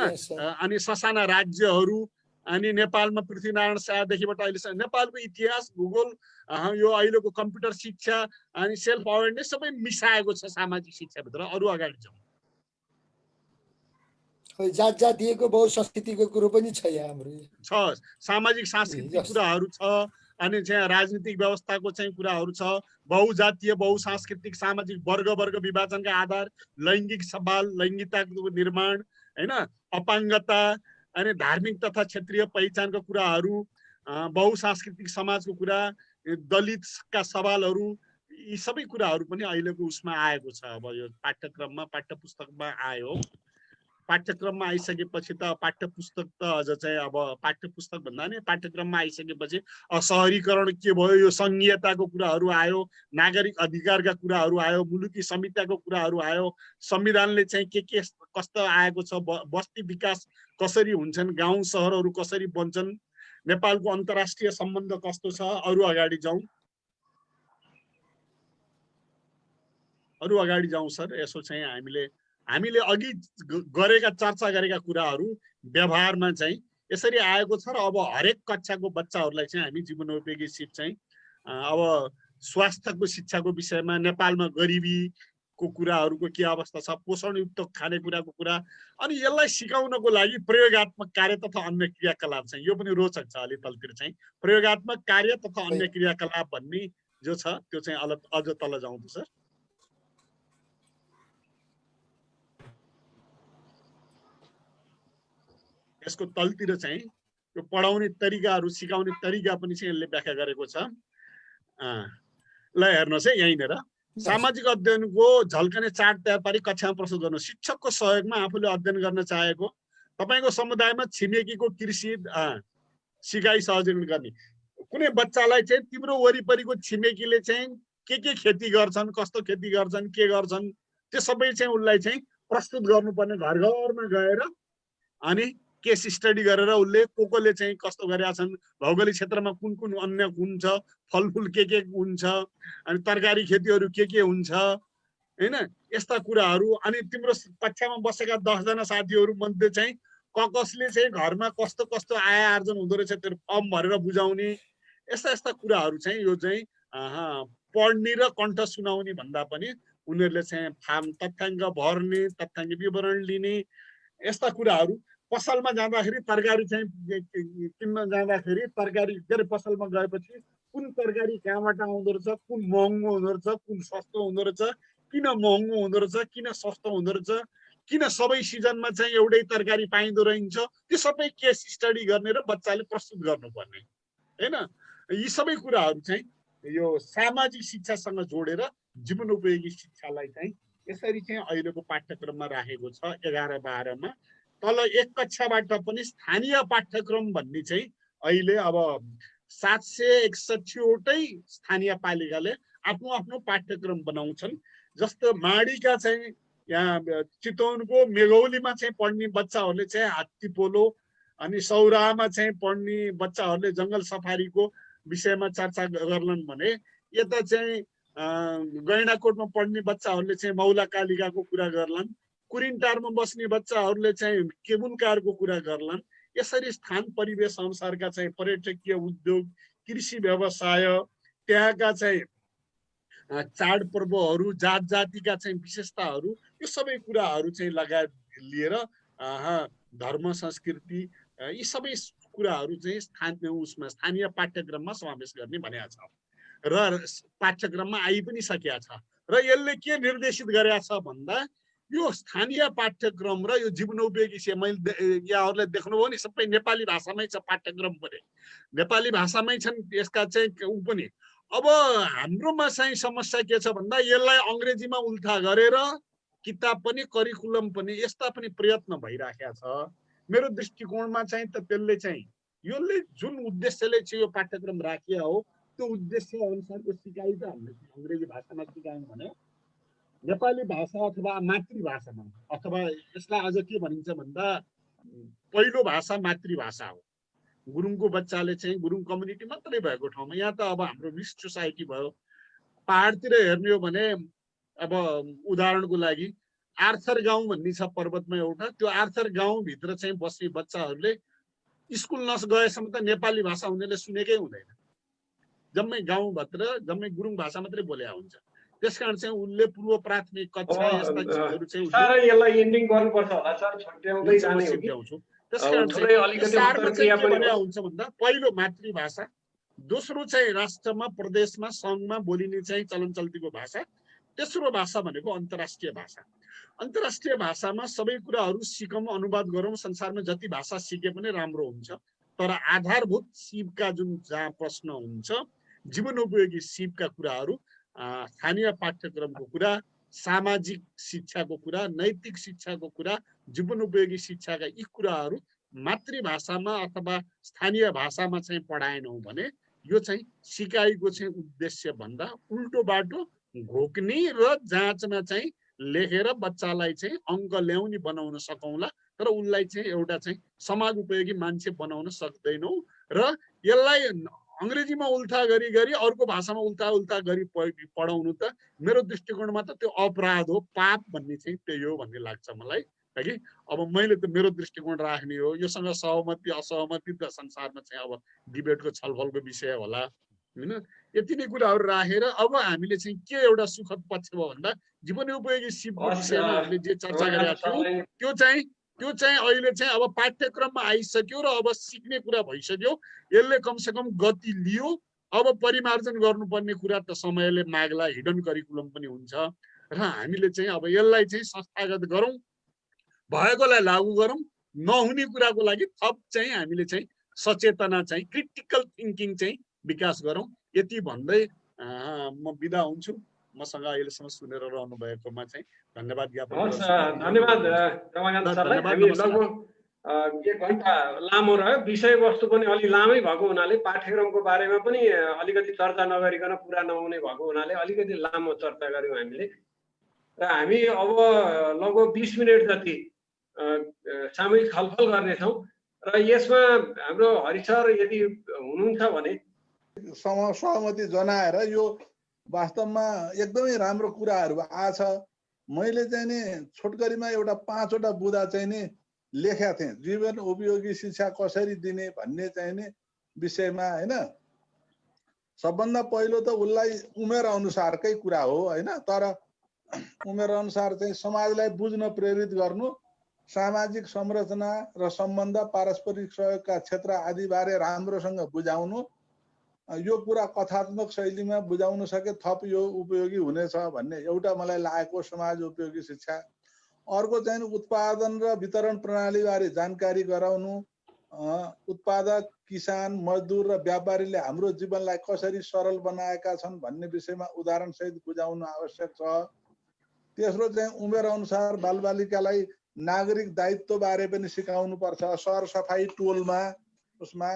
अनि ससाना राज्यहरू, अनि नेपालमा पृथ्वीनारायण शाहदेखिबाट अहिलेसम्म नेपालको इतिहास, भूगोल, यो अहिलेको कम्प्युटर शिक्षा अनि सेल्फ अवेरनेस सबै मिसाएको छ सामाजिक शिक्षाभित्र। अरु अगाडि जाउँ। जात जातिको बहुसंस्कृतिको कुरो पनि छ यहाँ हाम्रो। छ सामाजिक सांस्कृतिक कुराहरू छ, अनि चाहिँ राजनीतिक व्यवस्थाको चाहिँ कुराहरू छ, बहुजातीय बहुसांस्कृतिक सामाजिक वर्ग विभाजनका आधार, लैङ्गिक सवाल, लैङ्गिकताको निर्माण हैन, अपाङ्गता, अनि धार्मिक तथा क्षेत्रीय पहिचानका कुराहरू, बहुसांस्कृतिक समाजको कुरा, दलितका सवालहरू, यी सबै कुराहरू पनि अहिलेको उसमा आएको छ। अब यो पाठ्यक्रममा पाठ्यपुस्तकमा आयो। पाठ्यक्रममा आइसकेपछि त पाठ्यपुस्तक त अझ चाहिँ अब पाठ्यपुस्तक भन्दा नि पाठ्यक्रममा आइसकेपछि शहरीकरण के भयो, यो संघीयताको कुराहरू आयो, नागरिक अधिकारका कुराहरू आयो, मुलुकी संहिताको कुराहरू आयो, संविधानले चाहिँ के कस्तो आएको छ, बस्ती विकास कसरी हुन्छन्, गाउँ सहरहरू कसरी बन्छन्, नेपालको अन्तर्राष्ट्रिय सम्बन्ध कस्तो छ। अरु अगाडि जाउँ सर। यसो चाहिँ हामीले अघि गरेका चर्चा गरेका कुराहरू व्यवहारमा चाहिँ यसरी आएको छ र अब हरेक कक्षाको बच्चाहरूलाई चाहिँ हामी जीवनोपयोगी सिप चाहिँ अब स्वास्थ्यको शिक्षाको विषयमा, नेपालमा गरिबीको कुराहरूको के अवस्था छ, पोषणयुक्त खानेकुराको कुरा, अनि यसलाई सिकाउनको लागि प्रयोगात्मक कार्य तथा अन्य क्रियाकलाप चाहिँ यो पनि रोचक छ। अलि तलतिर चाहिँ प्रयोगात्मक कार्य तथा अन्य क्रियाकलाप भन्ने जो छ त्यो चाहिँ अझ तल जाउँ त सर। यसको तलतिर चाहिँ यो पढाउने तरिकाहरू, सिकाउने तरिका पनि चाहिँ यसले व्याख्या गरेको छ। ल हेर्नुहोस् है, यहीँनिर सामाजिक अध्ययनको झल्कने चार्ट तयार पारी कक्षामा प्रस्तुत गर्नु। शिक्षकको सहयोगमा आफूले अध्ययन गर्न चाहेको तपाईको समुदायमा छिमेकीको कृषि सिकाइ सहजीकरण गर्ने। कुनै बच्चालाई चाहिँ तिम्रो वरिपरिको छिमेकीले चाहिँ के खेती गर्छन्, कस्तो खेती गर्छन्, के गर्छन्, त्यो सबै चाहिँ उसलाई चाहिँ प्रस्तुत गर्नुपर्ने घर घरमा गएर अनि केस स्टडी गरेर उसले कोले चाहिँ कस्तो गरेका छन्, भौगोलिक क्षेत्रमा कुन कुन अन्य हुन्छ, फलफुल के हुन्छ, अनि तरकारी खेतीहरू के हुन्छ हैन, यस्ता कुराहरू। अनि तिम्रो कक्षामा बसेका 10 जना साथीहरू मध्ये चाहिँ कसले चाहिँ घरमा कस्तो कस्तो आय आर्जन हुँदो रहेछ त्यो फर्म भरेर बुझाउने, यस्ता कुराहरू चाहिँ यो चाहिँ पढ्ने र कण्ठ सुनाउने भन्दा पनि उनीहरूले चाहिँ तथ्याङ्क भर्ने, तथ्याङ्क विवरण लिने, यस्ता कुराहरू। पसलमा जाँदाखेरि तरकारी चाहिँ किन्न जाँदाखेरि तरकारी के अरे पसलमा गएपछि कुन तरकारी कहाँबाट आउँदो रहेछ, कुन महँगो हुँदो रहेछ, कुन सस्तो हुँदो रहेछ, किन महँगो हुँदो रहेछ, किन सस्तो हुँदो रहेछ, किन सबै सिजनमा चाहिँ एउटै तरकारी पाइँदो रहन्छ, त्यो सबै केस स्टडी गर्ने र बच्चाले प्रस्तुत गर्नुपर्ने हैन। यी सबै कुराहरू चाहिँ यो सामाजिक शिक्षासँग जोडेर जीवनोपयोगी शिक्षालाई चाहिँ यसरी चाहिँ अहिलेको पाठ्यक्रममा राखेको छ 11-12 मा। तल एक कक्षाबाट पनि स्थानीय पाठ्यक्रम भन्ने चाहिँ अहिले अब 761 वटै स्थानीय पालिकाले आफ्नो आफ्नो पाठ्यक्रम बनाउँछन्। जस्तो माडीका चाहिँ यहाँ चितवनको मेघौलीमा चाहिँ पढ्ने बच्चाहरूले चाहिँ हात्ती पोलो, अनि सौराहामा चाहिँ पढ्ने बच्चाहरूले जङ्गल सफारीको विषयमा चर्चा गर्लान् भने यता चाहिँ गैंडाकोटमा पढ्ने बच्चाहरूले चाहिँ मौला कालिकाको कुरा गर्लान्, कुरिनटारमा बस्ने बच्चाहरूले चाहिँ केबुलकारको कुरा गर्लान्। यसरी स्थान परिवेश अनुसारका चाहिँ पर्यटकीय उद्योग, कृषि व्यवसाय, त्यहाँका चाहिँ चाडपर्वहरू, जात जातिका चाहिँ विशेषताहरू, यो सबै कुराहरू चाहिँ लगायत लिएर धर्म संस्कृति यी सबै कुराहरू चाहिँ स्थानीय पाठ्यक्रममा समावेश गर्ने भनेको छ र पाठ्यक्रममा आइ पनि सकेको छ। र यसले के निर्देशित गरेको छ भन्दा यो स्थानीय पाठ्यक्रम र यो जीवनोपयोगी मैले यहाँहरूले देख्नुभयो नि सबै नेपाली भाषामै छ पाठ्यक्रम पनि, नेपाली भाषामै छन् यसका चाहिँ ऊ पनि। अब हाम्रोमा चाहिँ समस्या के छ भन्दा यसलाई अङ्ग्रेजीमा उल्था गरेर किताब पनि करिकुलम पनि यस्ता पनि प्रयत्न भइराखेको छ। मेरो दृष्टिकोणमा चाहिँ त त्यसले चाहिँ यसले जुन उद्देश्यले चाहिँ यो पाठ्यक्रम राखिया हो त्यो उद्देश्य अनुसारको सिकाइ त हामीले अङ्ग्रेजी भाषामा सिकायौँ भने नेपाली भाषा अथवा मातृभाषामा, अथवा यसलाई अझ के भनिन्छ भन्दा पहिलो भाषा मातृभाषा हो। गुरुङको बच्चाले चाहिँ गुरुङ कम्युनिटी मात्रै भएको ठाउँमा, यहाँ त अब हाम्रो मिक्स्ड सोसाइटी भयो। पहाडतिर हेर्ने हो भने अब उदाहरणको लागि आर्थर गाउँ भन्ने छ पर्वतमा एउटा, त्यो आर्थर गाउँभित्र चाहिँ बस्ने बच्चाहरूले स्कुल नगएसम्म त नेपाली भाषा उनीहरूले सुनेकै हुँदैन, जम्मै गाउँभित्र जम्मै गुरुङ भाषा मात्रै बोलेको हुन्छ। त्यसकारण चाहिँ उनले पूर्व प्राथमिक कक्षा यस्ता चिजहरू चाहिँ यसलाई एन्डिङ गर्नुपर्छ होला सर, छुट्याउँदै जाने हो कि त्यसकारण चाहिँ हुन्छ भन्दा पहिलो मातृभाषा, दोस्रो चाहिँ राष्ट्रमा प्रदेशमा सङ्घमा बोलिने चाहिँ चलन चल्तीको भाषा, तेस्रो भाषा भनेको अन्तर्राष्ट्रिय भाषा। अन्तर्राष्ट्रिय भाषामा सबै कुराहरू सिकौँ, अनुवाद गरौँ, संसारमा जति भाषा सिके पनि राम्रो हुन्छ, तर आधारभूत सिपका जुन जहाँ प्रश्न हुन्छ, जीवनोपयोगी सिपका कुराहरू, स्थानीय पाठ्यक्रमको कुरा, सामाजिक शिक्षाको कुरा, नैतिक शिक्षाको कुरा, जीवनोपयोगी शिक्षाका यी कुराहरू मातृभाषामा अथवा स्थानीय भाषामा चाहिँ पढाएनौँ भने यो चाहिँ सिकाइको चाहिँ उद्देश्य भन्दा उल्टो बाटो घोक्ने र जाँचमा चाहिँ लेखेर बच्चालाई चाहिँ अङ्क ल्याउने बनाउन सकौँला, तर उसलाई चाहिँ एउटा चाहिँ समाज उपयोगी मान्छे बनाउन सक्दैनौँ। र यसलाई अङ्ग्रेजीमा उल्था गरी अर्को भाषामा उल्टा गरी पढाउनु त मेरो दृष्टिकोणमा त त्यो अपराध हो, पाप भन्ने चाहिँ त्यही हो भन्ने लाग्छ मलाई कि। अब मैले त मेरो दृष्टिकोण राख्ने हो, योसँग सहमति असहमति त संसारमा चाहिँ अब डिबेटको छलफलको विषय होला हैन। यति नै कुराहरू राखेर अब हामीले चाहिँ के एउटा सुखद पक्ष भयो भन्दा जीवनोपयोगी सिपको विषयमा हामीले जे चर्चा गरेका थियौँ त्यो चाहिँ अहिले चाहिँ अब पाठ्यक्रममा आइसक्यो र अब सिक्ने कुरा भइसक्यो। यसले कमसेकम गति लियो। अब परिमार्जन गर्नुपर्ने कुरा त समयले माग्ला, हिडन करिकुलम पनि हुन्छ र हामीले चाहिँ अब यसलाई चाहिँ संस्थागत गरौँ, भएकोलाई लागू गरौँ, नहुने कुराको लागि थप चाहिँ हामीले चाहिँ सचेतना चाहिँ क्रिटिकल थिङ्किङ चाहिँ विकास गरौँ। यति भन्दै म बिदा हुन्छु। मसँग अहिलेसम्म सुनेर रहनु भएकोमा चाहिँ धन्यवाद ज्ञापन गर्छु। धन्यवाद रमाकान्त सरलाई। हामी लगभग 1 घण्टा लामो रह्यो, विषयवस्तु पनि अलि लामै भएको हुनाले पाठ्यक्रमको बारेमा पनि अलिकति चर्चा नगरिकन पुरा नहुने भएको हुनाले अलिकति लामो चर्चा गऱ्यौँ हामीले। र हामी अब लगभग 20 मिनट जति सामूहिक छलफल गर्नेछौँ र यसमा हाम्रो हरि सर यदि हुनुहुन्छ भने सहमति जनाएर यो वास्तवमा एकदमै राम्रो कुराहरू आछ। मैले चाहिँ नि छोटकरीमा एउटा 5 वटा बुँदा चाहिँ नि लेखेका थिएँ, जीवन उपयोगी शिक्षा कसरी दिने भन्ने चाहिँ नि विषयमा हैन। सबभन्दा पहिलो त उसलाई उमेर अनुसारकै कुरा हो हैन, तर उमेर अनुसार चाहिँ समाजलाई बुझ्न प्रेरित गर्नु, सामाजिक संरचना र सम्बन्ध, पारस्परिक सहयोगका क्षेत्र आदि बारे राम्रोसँग बुझाउनु। यो कुरा कथात्मक शैलीमा बुझाउन सके थप यो उपयोगी हुनेछ भन्ने एउटा मलाई लागेको समाज उपयोगी शिक्षा। अर्को चाहिँ उत्पादन र वितरण प्रणाली बारे जानकारी गराउनु। उत्पादक, किसान, मजदुर र व्यापारीले हाम्रो जीवनलाई कसरी सरल बनाएका छन् भन्ने विषयमा उदाहरण सहित बुझाउनु आवश्यक छ। तेस्रो चाहिँ उमेर अनुसार बालबालिकालाई नागरिक दायित्व बारे पनि सिकाउनु पर्छ, सरसफाई टोलमा उसमा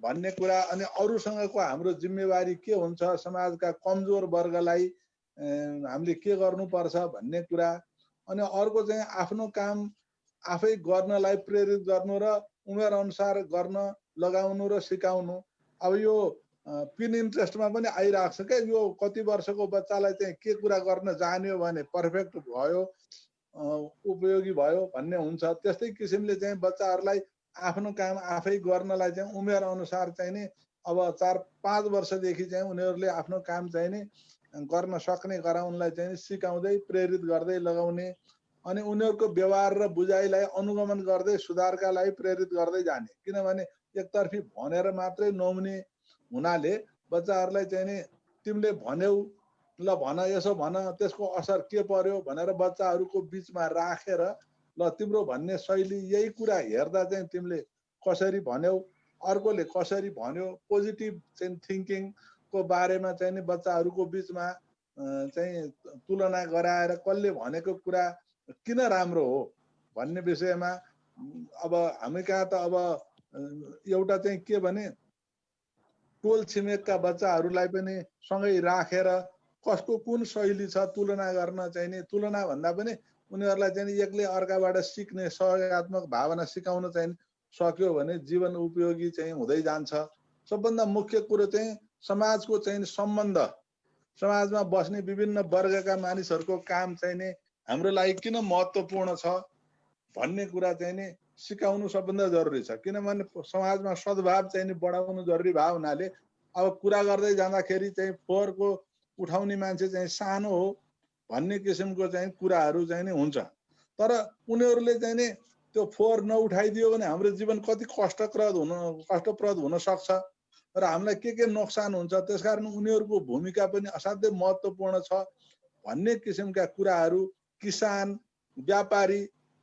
भन्ने कुरा। अनि अरूसँगको हाम्रो जिम्मेवारी के हुन्छ, समाजका कमजोर वर्गलाई हामीले के गर्नुपर्छ भन्ने कुरा। अनि अर्को चाहिँ आफ्नो काम आफै गर्नलाई प्रेरित गर्नु र उमेर अनुसार गर्न लगाउनु र सिकाउनु। अब यो पिन इन्ट्रेस्टमा पनि आइरहेको छ क्या, यो कति वर्षको बच्चालाई चाहिँ के कुरा गर्न जान्यो भने पर्फेक्ट भयो, उपयोगी भयो भन्ने हुन्छ। त्यस्तै किसिमले चाहिँ बच्चाहरूलाई आफ्नो काम आफै गर्नलाई चाहिँ उमेर अनुसार चाहिँ नि अब 4-5 वर्षदेखि चाहिँ उनीहरूले आफ्नो काम चाहिँ नि गर्न सक्ने गराउनलाई चाहिँ सिकाउँदै प्रेरित गर्दै लगाउने। अनि उनीहरूको व्यवहार र बुझाइलाई अनुगमन गर्दै सुधारका लागि प्रेरित गर्दै जाने। किनभने एकतर्फी भनेर मात्रै नहुने हुनाले बच्चाहरूलाई चाहिँ नि तिमीले भन्यौ, ल भन, यसो भन, त्यसको असर के पर्यो भनेर बच्चाहरूको बिचमा राखेर ल तिम्रो भन्ने शैली यही कुरा हेर्दा चाहिँ तिमीले कसरी भन्यौ, अर्कोले कसरी भन्यो, पोजिटिभ चाहिँ थिङ्किङको बारेमा चाहिँ नि बच्चाहरूको बिचमा चाहिँ तुलना गराएर कसले भनेको कुरा किन राम्रो हो भन्ने विषयमा। अब हामी कहाँ त अब एउटा चाहिँ के भने टोल छिमेकका बच्चाहरूलाई पनि सँगै राखेर कसको कुन शैली छ तुलना गर्न चाहिँ नि, तुलना भन्दा पनि उनीहरूलाई चाहिँ एकले अर्काबाट सिक्ने सहयोगात्मक भावना सिकाउन चाहिँ सक्यो भने जीवन उपयोगी चाहिँ हुँदै जान्छ। सबभन्दा मुख्य कुरो चाहिँ समाजको चाहिँ सम्बन्ध, समाजमा बस्ने विभिन्न वर्गका मानिसहरूको काम चाहिँ नि हाम्रो लागि किन महत्त्वपूर्ण छ भन्ने कुरा चाहिँ नि सिकाउनु सबभन्दा जरुरी छ। किनभने समाजमा सद्भाव चाहिँ नि बढाउनु जरुरी भयो हुनाले अब कुरा गर्दै जाँदाखेरि चाहिँ फोहोरको उठाउने मान्छे चाहिँ सानो हो भन्ने किसिमको चाहिँ कुराहरू चाहिँ नि हुन्छ। तर उनीहरूले चाहिँ नि त्यो फोहोर नउठाइदियो भने हाम्रो जीवन कति कष्टप्रद हुन सक्छ र हामीलाई के नोक्सान हुन्छ। त्यसकारण उनीहरूको भूमिका पनि असाध्यै महत्त्वपूर्ण छ भन्ने किसिमका कुराहरू किसान, व्यापारी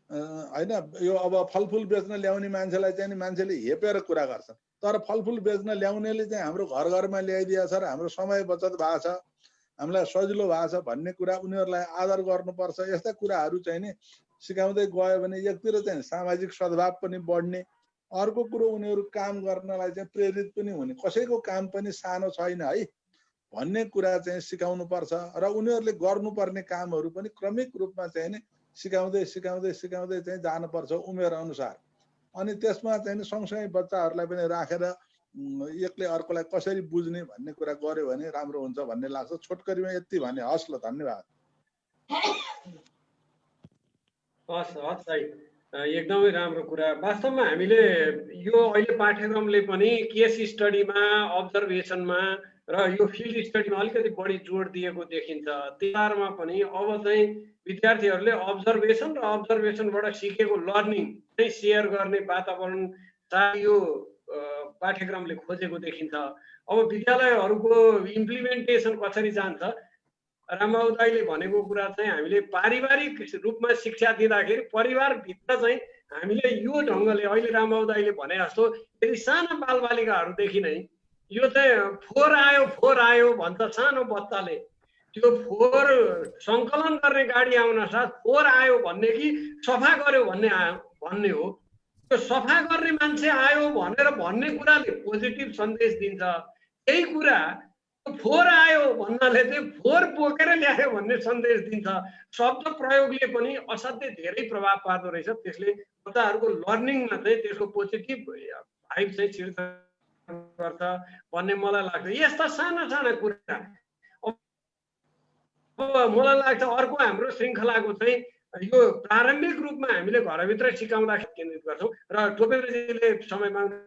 हैन, यो अब फलफुल बेच्न ल्याउने मान्छेलाई चाहिँ नि मान्छेले हेपेर कुरा गर्छन्, तर फलफुल बेच्न ल्याउनेले चाहिँ हाम्रो घर घरमा ल्याइदिएको छ र हाम्रो समय बचत भएको छ, हामीलाई सजिलो भएको छ भन्ने कुरा उनीहरूलाई आदर गर्नुपर्छ। यस्ता कुराहरू चाहिँ नि सिकाउँदै गयो भने एकतिर चाहिँ सामाजिक सद्भाव पनि बढ्ने, अर्को कुरो उनीहरू काम गर्नलाई चाहिँ प्रेरित पनि हुने, कसैको काम पनि सानो छैन है भन्ने कुरा चाहिँ सिकाउनु पर्छ र उनीहरूले गर्नुपर्ने कामहरू पनि क्रमिक रूपमा चाहिँ नि सिकाउँदै चाहिँ जानुपर्छ उमेर अनुसार। अनि त्यसमा चाहिँ नि सँगसँगै बच्चाहरूलाई पनि राखेर एकले अर्कोलाई कसरी बुझ्ने भन्ने कुरा गर्यो भने राम्रो हुन्छ भन्ने लाग्छ। छोटकरीमा यति भने हस् ल, धन्यवाद। हस् है, एकदमै राम्रो कुरा। वास्तवमा हामीले यो अहिले पाठ्यक्रमले पनि केस स्टडीमा, अब्जर्भेसनमा र यो फिल्ड स्टडीमा अलिकति बढी जोड दिएको देखिन्छ। त्यसमा पनि अब चाहिँ विद्यार्थीहरूले अब्जर्भेसन र अब्जर्भेसनबाट सिकेको लर्निङ चाहिँ सेयर गर्ने वातावरण यो पाठ्यक्रमले खोजेको देखिन्छ। अब विद्यालयहरूको इम्प्लिमेन्टेसन कसरी जान्छ, रामबाबु दाइले भनेको कुरा चाहिँ हामीले पारिवारिक रूपमा शिक्षा दिँदाखेरि परिवारभित्र चाहिँ हामीले यो ढङ्गले अहिले रामबाबु दाइले भने जस्तो यदि साना बालबालिकाहरूदेखि नै यो चाहिँ फोहोर आयो भन्छ सानो बच्चाले, त्यो फोहोर सङ्कलन गर्ने गाडी आउन साथ फोहोर आयो भन्ने कि सफा गर्यो भन्ने हो। त्यो सफा गर्ने मान्छे आयो भनेर भन्ने कुराले पोजिटिभ सन्देश दिन्छ। यही कुरा फोहोर आयो भन्नाले चाहिँ फोहोर बोकेर ल्यायो भन्ने सन्देश दिन्छ। शब्द प्रयोगले पनि असाध्यै धेरै प्रभाव पार्दो रहेछ। त्यसले बच्चाहरूको लर्निङमा चाहिँ त्यसको पोजिटिभ भाइब चाहिँ सिर्जना गर्छ भन्ने मलाई लाग्छ। यस्ता साना साना कुरा अब मलाई लाग्छ अर्को हाम्रो श्रृङ्खलाको चाहिँ यो प्रारम्भिक रूपमा हामीले घरभित्र सिकाउँदाखेरि केन्द्रित गर्छौँ। र टोपेन्द्रजीले समय माग्नु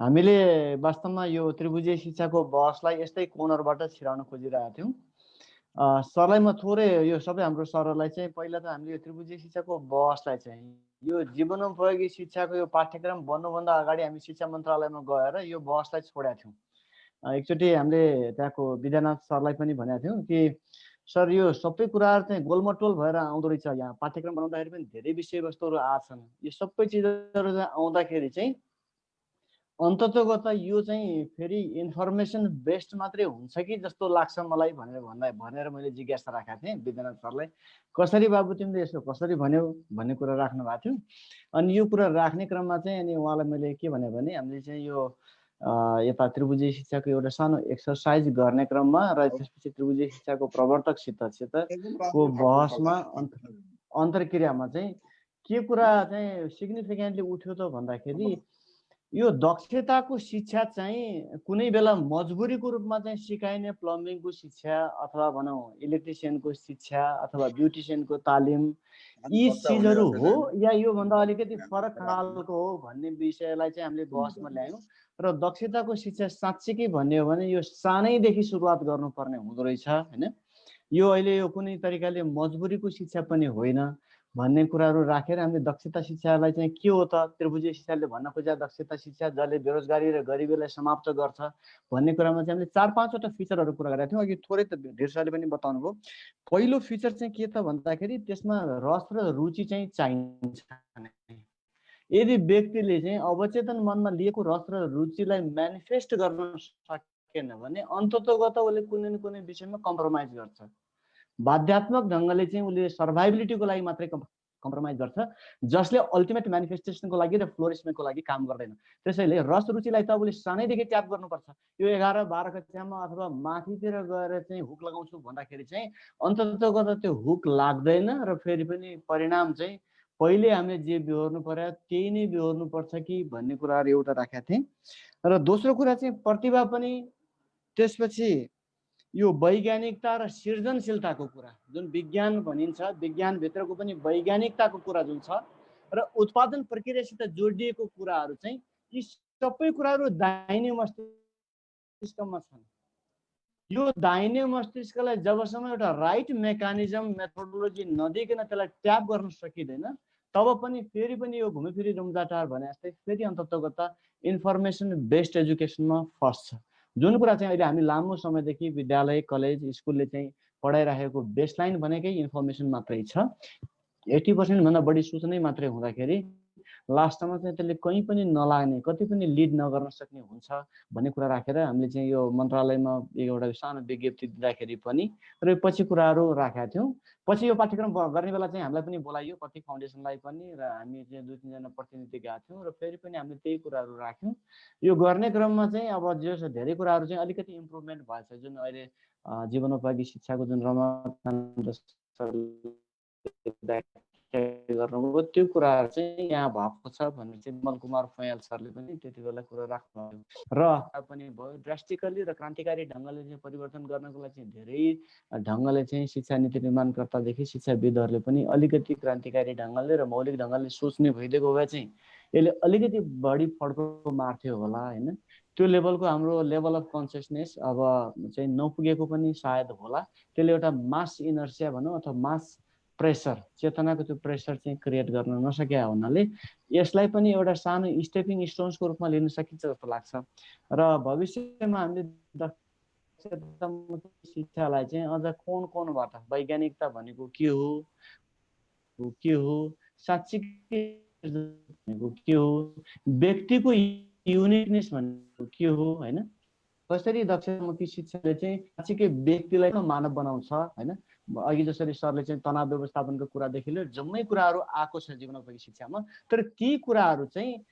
हामीले वास्तवमा यो त्रिभुजीय शिक्षाको बहसलाई यस्तै कोनरबाट छिराउन खोजिरहेका थियौँ। सरलाई म थोरै यो सबै हाम्रो सरहरूलाई चाहिँ पहिला त हामीले यो त्रिभुजीय शिक्षाको बहसलाई चाहिँ यो जीवनोपयोगी शिक्षाको यो पाठ्यक्रम बन्नुभन्दा अगाडि हामी शिक्षा मन्त्रालयमा गएर यो बहसलाई छोडेका थियौँ। एकचोटि हामीले त्यहाँको विद्यानाथ सरलाई पनि भनेका थियौँ कि सर यो सबै कुराहरू चाहिँ गोलमटोल भएर आउँदो रहेछ, यहाँ पाठ्यक्रम बनाउँदाखेरि पनि धेरै विषयवस्तुहरू आछन्, यो सबै चिजहरू चाहिँ आउँदाखेरि चाहिँ अन्ततगत यो चाहिँ फेरि इन्फर्मेसन बेस्ड मात्रै हुन्छ कि जस्तो लाग्छ मलाई भनेर मैले जिज्ञासा राखेको थिएँ विद्यानाथ सरलाई। कसरी बाबु तिमीले यसो कसरी भन्यौ भन्ने कुरा राख्नु भएको थियो। अनि यो कुरा राख्ने क्रममा चाहिँ अनि उहाँलाई मैले के भने हामीले चाहिँ यो यता त्रिभुजीय शिक्षाको एउटा सानो एक्सर्साइज गर्ने क्रममा र त्यसपछि त्रिभुजीय शिक्षाको प्रवर्तकसितको बहसमा अन्तर्क्रियामा चाहिँ के कुरा चाहिँ सिग्निफिकेन्टली उठ्यो त भन्दाखेरि यो दक्षताको शिक्षा चाहिँ कुनै बेला मजबुरीको रूपमा चाहिँ सिकाइने प्लम्बिङको शिक्षा अथवा भनौँ इलेक्ट्रिसियनको शिक्षा अथवा ब्युटिसियनको तालिम यी चिजहरू हो या योभन्दा अलिकति फरक खालको हो भन्ने विषयलाई चाहिँ हामीले बहसमा ल्यायौँ। र दक्षताको शिक्षा साँच्चीकै भन्ने हो भने यो सानैदेखि सुरुवात गर्नुपर्ने हुँदो रहेछ होइन। यो अहिले यो कुनै तरिकाले मजबुरीको शिक्षा पनि होइन भन्ने कुराहरू राखेर हामीले दक्षता शिक्षालाई चाहिँ के हो त त्रिभुजीय शिक्षाले भन्न खोजेको दक्षता शिक्षा जसले बेरोजगारी र गरिबीलाई समाप्त गर्छ भन्ने कुरामा चाहिँ हामीले 4-5वटा फिचरहरू कुरा गरेका थियौँ। अघि थोरै त धेर सरले पनि बताउनु भयो। पहिलो फिचर चाहिँ के त भन्दाखेरि त्यसमा रस र रुचि चाहिँ चाहिन्छ। यदि व्यक्तिले चाहिँ अवचेतन मनमा लिएको रस र रुचिलाई म्यानिफेस्ट गर्न सकेन भने अन्ततगत उसले कुनै न कुनै विषयमा कम्प्रोमाइज गर्छ। बाध्यात्मक ढङ्गले चाहिँ उसले सर्भाइबिलिटीको लागि मात्रै कम्प्रोमाइज गर्छ, जसले अल्टिमेट म्यानिफेस्टेसनको लागि र फ्लोरिसमेन्टको लागि काम गर्दैन। त्यसैले रस रुचिलाई त उसले सानैदेखि ट्याप गर्नुपर्छ। यो 11-12 कक्षामा अथवा माथितिर गएर चाहिँ हुक लगाउँछु भन्दाखेरि चाहिँ अन्ततगत त्यो हुक लाग्दैन र फेरि पनि परिणाम चाहिँ पहिले हामीले जे बिहोर्नु पर्यो त्यही नै बिहोर्नु पर्छ कि भन्ने कुराहरू एउटा राखेका थिएँ। र दोस्रो कुरा चाहिँ प्रतिभा पनि, त्यसपछि यो वैज्ञानिकता र सृजनशीलताको कुरा जुन विज्ञान भनिन्छ, विज्ञानभित्रको पनि वैज्ञानिकताको कुरा जुन छ र उत्पादन प्रक्रियासित जोडिएको कुराहरू चाहिँ यी सबै कुराहरू दाहिने मस्तिष्कमा छन्। यो दाहिने मस्तिष्कलाई जबसम्म एउटा राइट मेकानिजम मेथोडोलोजी नदिकन त्यसलाई ट्याप गर्न सकिँदैन तब पनि फेरि पनि यो घुमेफिरी रुम्जाटार भने जस्तै फेरि अन्ततगत इन्फर्मेसन बेस्ड एजुकेसनमा फस्छ। जुन कुरा चाहिँ अहिले हामी लामो समयदेखि विद्यालय कलेज स्कुलले चाहिँ पढाइराखेको बेसलाइन भनेकै इन्फर्मेसन मात्रै छ। 80% भन्दा बढी सूचना मात्रै हुँदाखेरि लास्टमा चाहिँ त्यसले कहीँ पनि नलाग्ने, कति पनि लिड नगर्न सक्ने हुन्छ भन्ने कुरा राखेर हामीले चाहिँ यो मन्त्रालयमा एउटा सानो विज्ञप्ति दिँदाखेरि पनि र पछि कुराहरू राखेका थियौँ। पछि यो पाठ्यक्रम गर्ने बेला चाहिँ हामीलाई पनि बोलाइयो, कति फाउन्डेसनलाई पनि, र हामी चाहिँ 2-3 जना प्रतिनिधि गएका थियौँ र फेरि पनि हामीले त्यही कुराहरू राख्यौँ। यो गर्ने क्रममा चाहिँ अब जो धेरै कुराहरू चाहिँ अलिकति इम्प्रुभमेन्ट भएछ। जुन अहिले जीवनोपयोगी शिक्षाको जुन रमाकान्त गर्नुभयो त्यो कुराहरू चाहिँ यहाँ भएको छ भन्ने चाहिँ विमल कुमार फयाल सरले पनि त्यति बेला कुरा राख्नुभयो र पनि भयो। ड्रास्टिकली र क्रान्तिकारी ढङ्गले चाहिँ परिवर्तन गर्नको लागि चाहिँ धेरै ढङ्गले चाहिँ शिक्षा नीति निर्माणकर्तादेखि शिक्षाविदहरूले पनि अलिकति क्रान्तिकारी ढङ्गले र मौलिक ढङ्गले सोच्ने भइदिएको भए चाहिँ यसले अलिकति बढी फड्को मार्थ्यो होला होइन। त्यो लेभलको हाम्रो लेभल अफ कन्सियसनेस अब चाहिँ नपुगेको पनि सायद होला। त्यसले एउटा मास इनर्सिया भनौँ अथवा मास प्रेसर, चेतनाको त्यो प्रेसर चाहिँ क्रिएट गर्न नसकेका हुनाले यसलाई पनि एउटा सानो स्टेपिङ स्टोन्सको रूपमा लिन सकिन्छ जस्तो लाग्छ। र भविष्यमा हामीले शिक्षालाई चाहिँ अझ कोणबाट वैज्ञानिकता भनेको के हो, साँच्चीकै भनेको के हो, व्यक्तिको युनिकनेस भनेको के हो होइन, कसरी दक्षतामुखी शिक्षाले चाहिँ साँच्चीकै व्यक्तिलाई मानव बनाउँछ होइन। अघि जसरी सरले चाहिँ तनाव व्यवस्थापनको कुरादेखि लिएर जम्मै कुराहरू आएको छ जीवनोपयोगी शिक्षामा, तर ती कुराहरू चाहिँ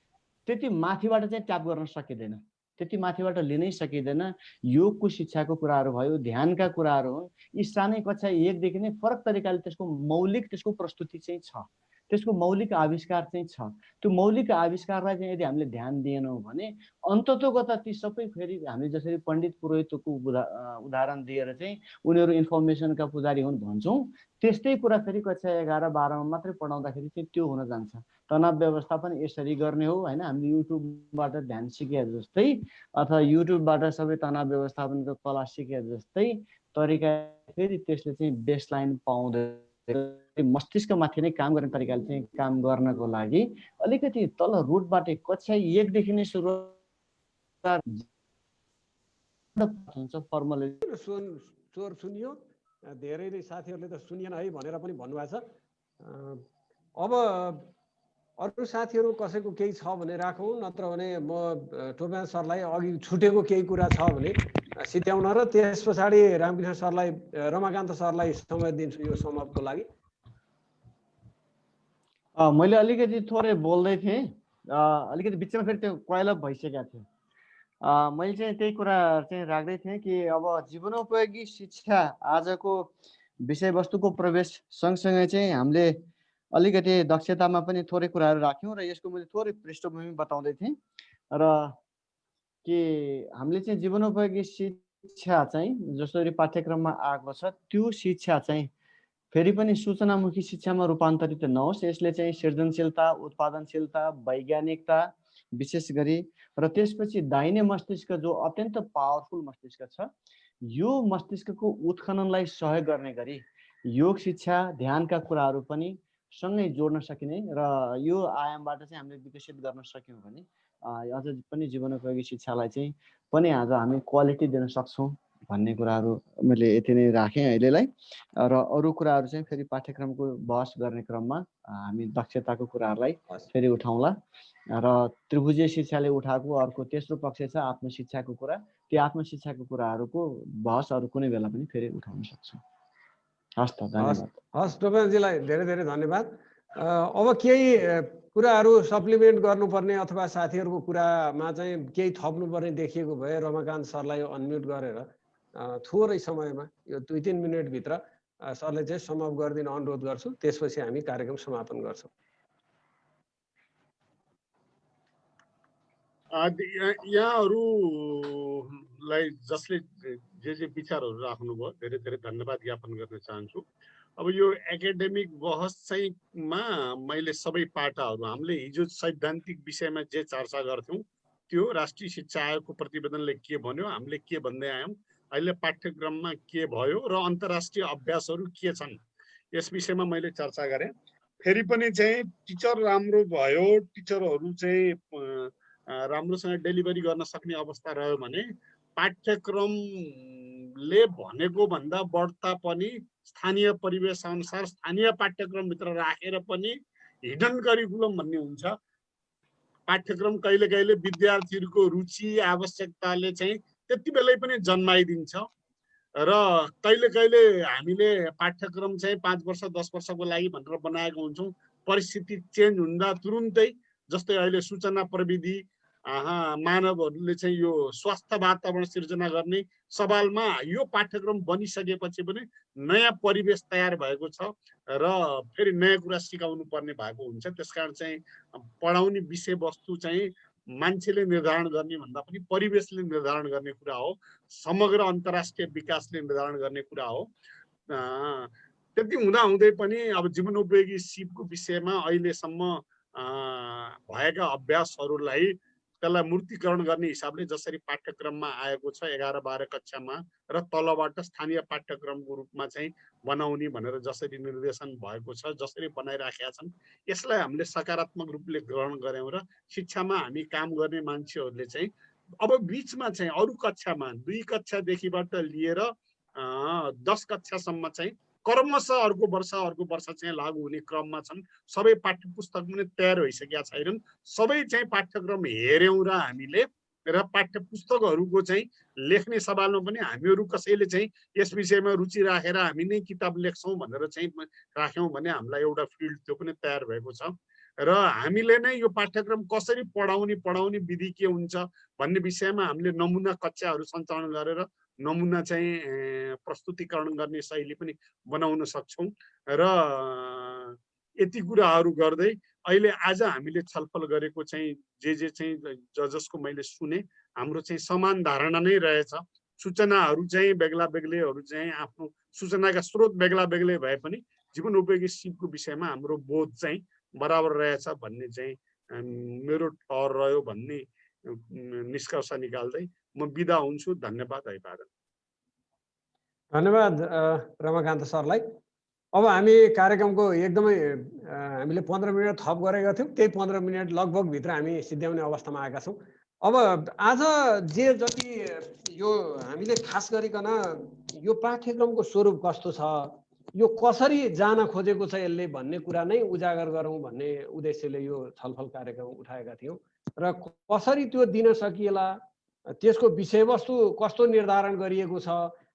त्यति माथिबाट चाहिँ ट्याप गर्न सकिँदैन। त्यति माथिबाट लिनै सकिँदैन। योगको शिक्षाको कुराहरू भयो, ध्यानका कुराहरू हुन्, यी सानै कक्षा 1 देखि नै फरक तरिकाले त्यसको मौलिक त्यसको प्रस्तुति चाहिँ छ, त्यसको मौलिक आविष्कार चाहिँ छ। त्यो मौलिक आविष्कारलाई चाहिँ यदि हामीले ध्यान दिएनौँ भने अन्ततोगत ती सबै फेरि हामी जसरी पण्डित पुरोहितको उदाहरण दिएर चाहिँ उनीहरू इन्फर्मेसनका पुजारी हुन् भन्छौँ, त्यस्तै कुरा फेरि कक्षा 11-12मा मात्रै पढाउँदाखेरि चाहिँ त्यो हुन जान्छ। तनाव व्यवस्थापन यसरी गर्ने हो होइन, हामीले युट्युबबाट ध्यान सिके जस्तै अथवा युट्युबबाट सबै तनाव व्यवस्थापनको कला सिके जस्तै तरिका फेरि त्यसले चाहिँ बेसलाइन पाउँदैन। मस्तिष्कमाथि नै काम गर्ने तरिकाले चाहिँ काम गर्नको लागि अलिकति तल रुटबाट कक्षा 1 देखि नै सुरुवात हुन्छ। फर्मल स्वर सुनियो, धेरैले साथीहरूले त सुनिएन है भनेर पनि भन्नुभएको छ। अब अरू साथीहरू कसैको केही छ भने राखौँ, नत्र भने म टोप्यान सरलाई अघि छुटेको केही कुरा छ भने सिध्याउन र त्यस पछाडि रामकृष्ण सरलाई, रमाकान्त सरलाई समय दिन्छु यो समाप्तको लागि। मैले अलिकति थोरै बोल्दै थिएँ, अलिकति बिचमा फेरि त्यो कोइलअप भइसकेको थियो। मैले चाहिँ त्यही कुरा चाहिँ राख्दै थिएँ कि अब जीवनोपयोगी शिक्षा आजको विषयवस्तुको प्रवेश सँगसँगै चाहिँ हामीले अलिकति दक्षतामा पनि थोरै कुराहरू राख्यौँ र यसको मैले थोरै पृष्ठभूमि बताउँदै थिएँ र कि हामीले चाहिँ जीवनोपयोगी शिक्षा चाहिँ जसरी पाठ्यक्रममा आएको छ त्यो शिक्षा चाहिँ फेरि पनि सूचनामुखी शिक्षामा रूपान्तरित नहोस्। यसले चाहिँ सृजनशीलता, उत्पादनशीलता, वैज्ञानिकता विशेष गरी र त्यसपछि दाहिने मस्तिष्क जो अत्यन्त पावरफुल मस्तिष्क छ, यो मस्तिष्कको उत्खननलाई सहयोग गर्ने गरी योग शिक्षा, ध्यानका कुराहरू पनि सँगै जोड्न सकिने र यो आयामबाट चाहिँ हामीले विकसित गर्न सक्यौँ भने अझ पनि जीवनोपयोगी शिक्षालाई चाहिँ पनि आज हामी क्वालिटी दिन सक्छौँ भन्ने कुराहरू मैले यति नै राखेँ अहिलेलाई। र अरू कुराहरू चाहिँ फेरि पाठ्यक्रमको बहस गर्ने क्रममा हामी दक्षताको कुराहरूलाई फेरि उठाउँला। र त्रिभुजीय शिक्षाले उठाएको अर्को तेस्रो पक्ष छ आत्मशिक्षाको कुरा। त्यो आत्मशिक्षाको कुराहरूको बहस अरू कुनै बेला पनि फेरि उठाउन सक्छौँ। हस् त, धन्यवाद। हस्, टोप्यानजीलाई धेरै धेरै धन्यवाद। अब केही कुराहरू सप्लिमेन्ट गर्नुपर्ने अथवा साथीहरूको कुरामा चाहिँ केही थप्नुपर्ने देखिएको भए रमाकान्त सरलाई अनम्युट गरेर थोरै समयमा यो 2-3 मिनटभित्र सरले चाहिँ समाप्त गरिदिन अनुरोध गर्छु। त्यसपछि हामी कार्यक्रम समापन गर्छौँ। यहाँहरूलाई जसले जे विचारहरू राख्नुभयो धेरै धेरै धन्यवाद ज्ञापन गर्न चाहन्छु। अब यो एकाडेमिक बहस चाहिँ मैले सबै पाटाहरू हामीले हिजो सैद्धान्तिक विषयमा जे चर्चा गर्थ्यौँ त्यो राष्ट्रिय शिक्षा आयोगको प्रतिवेदनले के भन्यो, हामीले के भन्दै आयौँ, अहिले पाठ्यक्रममा के भयो र अन्तर्राष्ट्रिय अभ्यासहरू के छन् यस विषयमा मैले चर्चा गरेँ। फेरि पनि चाहिँ टिचर राम्रो भयो, टिचरहरू चाहिँ राम्रोसँग डेलिभरी गर्न सक्ने अवस्था रह्यो भने पाठ्यक्रमले भनेको भन्दा बढ्ता पनि स्थानीय परिवेश अनुसार स्थानीय पाठ्यक्रमभित्र राखेर पनि हिडन करिकुलम भन्ने हुन्छ। पाठ्यक्रम कहिले कहिले विद्यार्थीहरूको रुचि आवश्यकताले चाहिँ त्यति बेलै पनि जन्माइदिन्छ र कहिले कहिले हामीले पाठ्यक्रम चाहिँ 5 वर्ष 10 वर्षको लागि भनेर बनाएको हुन्छौँ। परिस्थिति चेन्ज हुँदा तुरुन्तै, जस्तै अहिले सूचना प्रविधि मानवहरूले चाहिँ यो स्वस्थ वातावरण सिर्जना गर्ने सवालमा यो पाठ्यक्रम बनिसकेपछि पनि नयाँ परिवेश तयार भएको छ र फेरि नयाँ कुरा सिकाउनु पर्ने भएको हुन्छ। त्यसकारण चाहिँ पढाउने विषयवस्तु चाहिँ मान्छेले निर्धारण गर्ने भन्दा पनि परिवेशले निर्धारण गर्ने कुरा हो, समग्र अन्तर्राष्ट्रिय विकासले निर्धारण गर्ने कुरा हो। त्यति हुँदा हुँदै पनि अब जीवनोपयोगी सिपको विषयमा अहिलेसम्म भएका अभ्यासहरूलाई त्यसलाई मूर्तिकरण गर्ने हिसाबले जसरी पाठ्यक्रममा आएको छ 11-12 कक्षामा र तलबाट स्थानीय पाठ्यक्रमको रूपमा चाहिँ बनाउने भनेर जसरी निर्देशन भएको छ, जसरी बनाइराखेका छन्, यसलाई हामीले सकारात्मक रूपले ग्रहण गर्यौँ र शिक्षामा हामी काम गर्ने मान्छेहरूले चाहिँ अब बिचमा चाहिँ अरू कक्षामा 2 कक्षादेखिबाट लिएर 10 कक्षासम्म चाहिँ क्रमशः अर्को वर्ष चाहिँ लागू हुने क्रममा छन्। सबै पाठ्यपुस्तक पनि तयार भइसकेका छैनन्। सबै चाहिँ पाठ्यक्रम हेर्यौँ र हामीले र पाठ्यपुस्तकहरूको चाहिँ लेख्ने सवालमा पनि हामीहरू कसैले चाहिँ यस विषयमा रुचि राखेर हामी नै किताब लेख्छौँ भनेर चाहिँ राख्यौँ भने हामीलाई एउटा फिल्ड त्यो पनि तयार भएको छ र हामीले नै यो पाठ्यक्रम कसरी पढाउने विधि के हुन्छ भन्ने विषयमा हामीले नमुना कक्षाहरू सञ्चालन गरेर नमुना चाहिँ प्रस्तुतिकरण गर्ने शैली पनि बनाउन सक्छौँ र यति कुराहरू गर्दै अहिले आज हामीले छलफल गरेको चाहिँ जे चाहिँ जसको मैले सुने हाम्रो चाहिँ समान धारणा नै रहेछ। सूचनाहरू चाहिँ बेग्ला बेग्लैहरू चाहिँ आफ्नो सूचनाका स्रोत बेग्ला बेग्लै भए पनि जीवन उपयोगी सिपको विषयमा हाम्रो बोध चाहिँ बराबर रहेछ भन्ने चाहिँ मेरो ठहर रह्यो भन्ने निष्कर्ष निकाल्दै म बिदा हुन्छु। धन्यवाद। अभिवादन। धन्यवाद रमाकान्त सरलाई। अब हामी कार्यक्रमको एकदमै हामीले 15 मिनट थप गरेका थियौँ, त्यही 15 मिनट लगभग भित्र हामी सिद्ध्याउने अवस्थामा आएका छौँ। अब आज जे जति यो हामीले खास गरिकन यो पाठ्यक्रमको स्वरूप कस्तो छ, यो कसरी जान खोजेको छ यसले भन्ने कुरा नै उजागर गरौँ भन्ने उद्देश्यले यो छलफल कार्यक्रम उठाएका थियौँ र कसरी त्यो दिन सकिएला, त्यसको विषयवस्तु कस्तो निर्धारण गरिएको छ,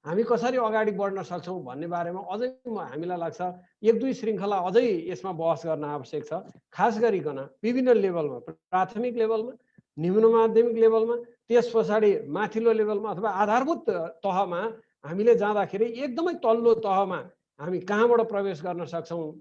हामी कसरी अगाडि बढ्न सक्छौँ भन्ने बारेमा अझै हामीलाई लाग्छ 1-2 श्रृङ्खला अझै यसमा बहस गर्न आवश्यक छ। खास गरिकन विभिन्न लेभलमा, प्राथमिक लेभलमा, निम्न माध्यमिक लेभलमा, त्यस पछाडि माथिल्लो लेभलमा अथवा आधारभूत तहमा हामीले जाँदाखेरि एकदमै तल्लो तहमा हामी कहाँबाट प्रवेश गर्न सक्छौँ,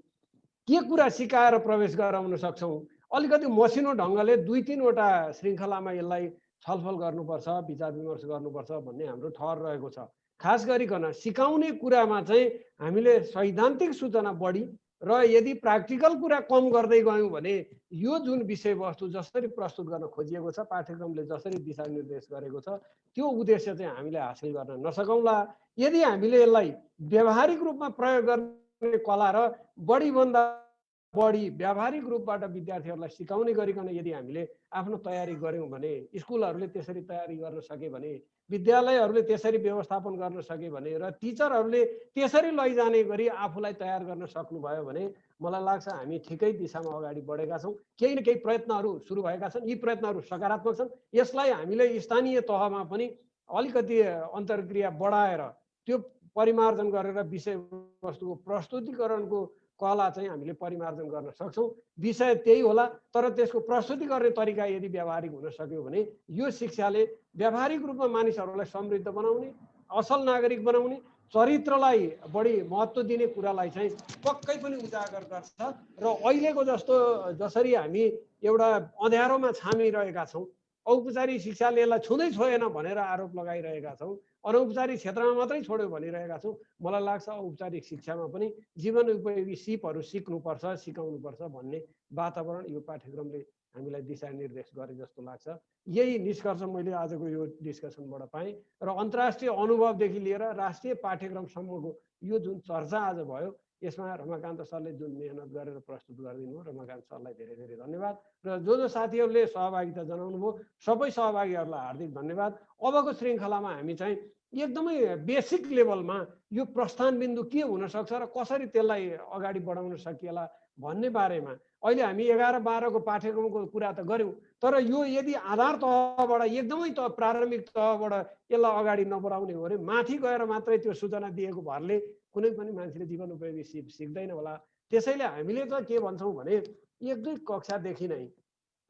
के कुरा सिकाएर प्रवेश गराउन सक्छौँ, अलिकति मसिनो ढङ्गले 2-3 वटा श्रृङ्खलामा यसलाई छलफल गर्नुपर्छ, विचार विमर्श गर्नुपर्छ भन्ने हाम्रो ठहर रहेको छ। खास गरिकन सिकाउने कुरामा चाहिँ हामीले सैद्धान्तिक सूचना बढी र यदि प्र्याक्टिकल कुरा कम गर्दै गयौँ भने यो जुन विषयवस्तु जसरी प्रस्तुत गर्न खोजिएको छ, पाठ्यक्रमले जसरी दिशानिर्देश गरेको छ, त्यो उद्देश्य चाहिँ हामीले हासिल गर्न नसकौँला। यदि हामीले यसलाई व्यावहारिक रूपमा प्रयोग गर्ने कला र बढीभन्दा बढी व्यावहारिक रूपबाट विद्यार्थीहरूलाई सिकाउने गरिकन यदि हामीले आफ्नो तयारी गऱ्यौँ भने, स्कुलहरूले त्यसरी तयारी गर्न सके भने, विद्यालयहरूले त्यसरी व्यवस्थापन गर्न सके भने र टिचरहरूले त्यसरी लैजाने गरी आफूलाई तयार गर्न सक्नुभयो भने मलाई लाग्छ हामी ठिकै दिशामा अगाडि बढेका छौँ। केही न केही प्रयत्नहरू सुरु भएका छन्, यी प्रयत्नहरू सकारात्मक छन्। यसलाई हामीले स्थानीय तहमा पनि अलिकति अन्तर्क्रिया बढाएर त्यो परिमार्जन गरेर विषयवस्तुको प्रस्तुतिकरणको कला चाहिँ हामीले परिमार्जन गर्न सक्छौँ। विषय त्यही होला, तर त्यसको प्रस्तुति गर्ने तरिका यदि व्यावहारिक हुन सक्यो भने यो शिक्षाले व्यावहारिक रूपमा मानिसहरूलाई समृद्ध बनाउने, असल नागरिक बनाउने, चरित्रलाई बढी महत्त्व दिने कुरालाई चाहिँ पक्कै पनि उजागर गर्छ। र अहिलेको जस्तो जसरी हामी एउटा अँध्यारोमा छामिरहेका छौँ, औपचारिक शिक्षाले यसलाई छुँदै छोएन भनेर आरोप लगाइरहेका छौँ, अनौपचारिक क्षेत्रमा मात्रै छोड्यो भनिरहेका छौँ। मलाई लाग्छ औपचारिक शिक्षामा पनि जीवन उपयोगी सिपहरू सिक्नुपर्छ, सिकाउनुपर्छ भन्ने वातावरण यो पाठ्यक्रमले हामीलाई दिशानिर्देश गरे जस्तो लाग्छ। यही निष्कर्ष मैले आजको यो डिस्कसनबाट पाएँ र अन्तर्राष्ट्रिय अनुभवदेखि लिएर राष्ट्रिय पाठ्यक्रमसम्मको यो जुन चर्चा आज भयो यसमा रमाकान्त सरले जुन मेहनत गरेर प्रस्तुत गरिदिनु हो, रमाकान्त सरलाई धेरै धेरै धन्यवाद। र जो साथीहरूले सहभागिता जनाउनु भयो सबै सहभागीहरूलाई हार्दिक धन्यवाद। अबको श्रृङ्खलामा हामी चाहिँ एकदमै बेसिक लेभलमा यो प्रस्थान बिन्दु के हुनसक्छ र कसरी त्यसलाई अगाडि बढाउन सकिएला भन्ने बारेमा अहिले हामी 11-12 को पाठ्यक्रमको कुरा त गऱ्यौँ, तर यो यदि आधार तहबाट एकदमै प्रारम्भिक तहबाट यसलाई अगाडि नबढाउने हो भने माथि गएर मात्रै त्यो सूचना दिएको भरले कुनै पनि मान्छेले जीवन उपयोगी सिप सिक्दैन होला। त्यसैले हामीले त के भन्छौँ भने 1-2 कक्षादेखि नै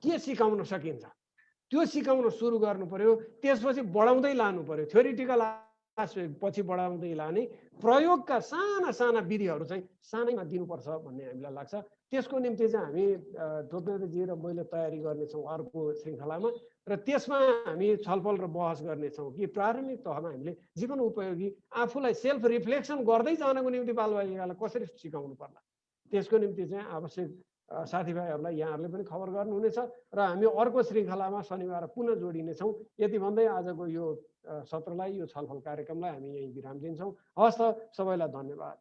के सिकाउन सकिन्छ त्यो सिकाउन सुरु गर्नु पर्यो, त्यसपछि बढाउँदै लानु पर्यो। थ्योरिटिकल पछि बढाउँदै लाने प्रयोगका साना साना विधिहरू चाहिँ सानैमा दिनुपर्छ भन्ने हामीलाई लाग्छ। त्यसको निम्ति चाहिँ हामी टोपेन्द्रजी र मैले तयारी गर्नेछौँ अर्को श्रृङ्खलामा, र त्यसमा हामी छलफल र बहस गर्नेछौँ कि प्रारम्भिक तहमा हामीले जीवन उपयोगी आफूलाई सेल्फ रिफ्लेक्सन गर्दै जानको निम्ति बालबालिकालाई कसरी सिकाउनु पर्ला, त्यसको निम्ति चाहिँ आवश्यक साथीभाइहरूलाई यहाँहरूले पनि खबर गर्नुहुनेछ र हामी अर्को श्रृङ्खलामा शनिबार पुनः जोडिनेछौँ। यति भन्दै आजको यो सत्रलाई, यो छलफल कार्यक्रमलाई हामी यहीँ विराम दिन्छौँ। हवस् त, सबैलाई धन्यवाद।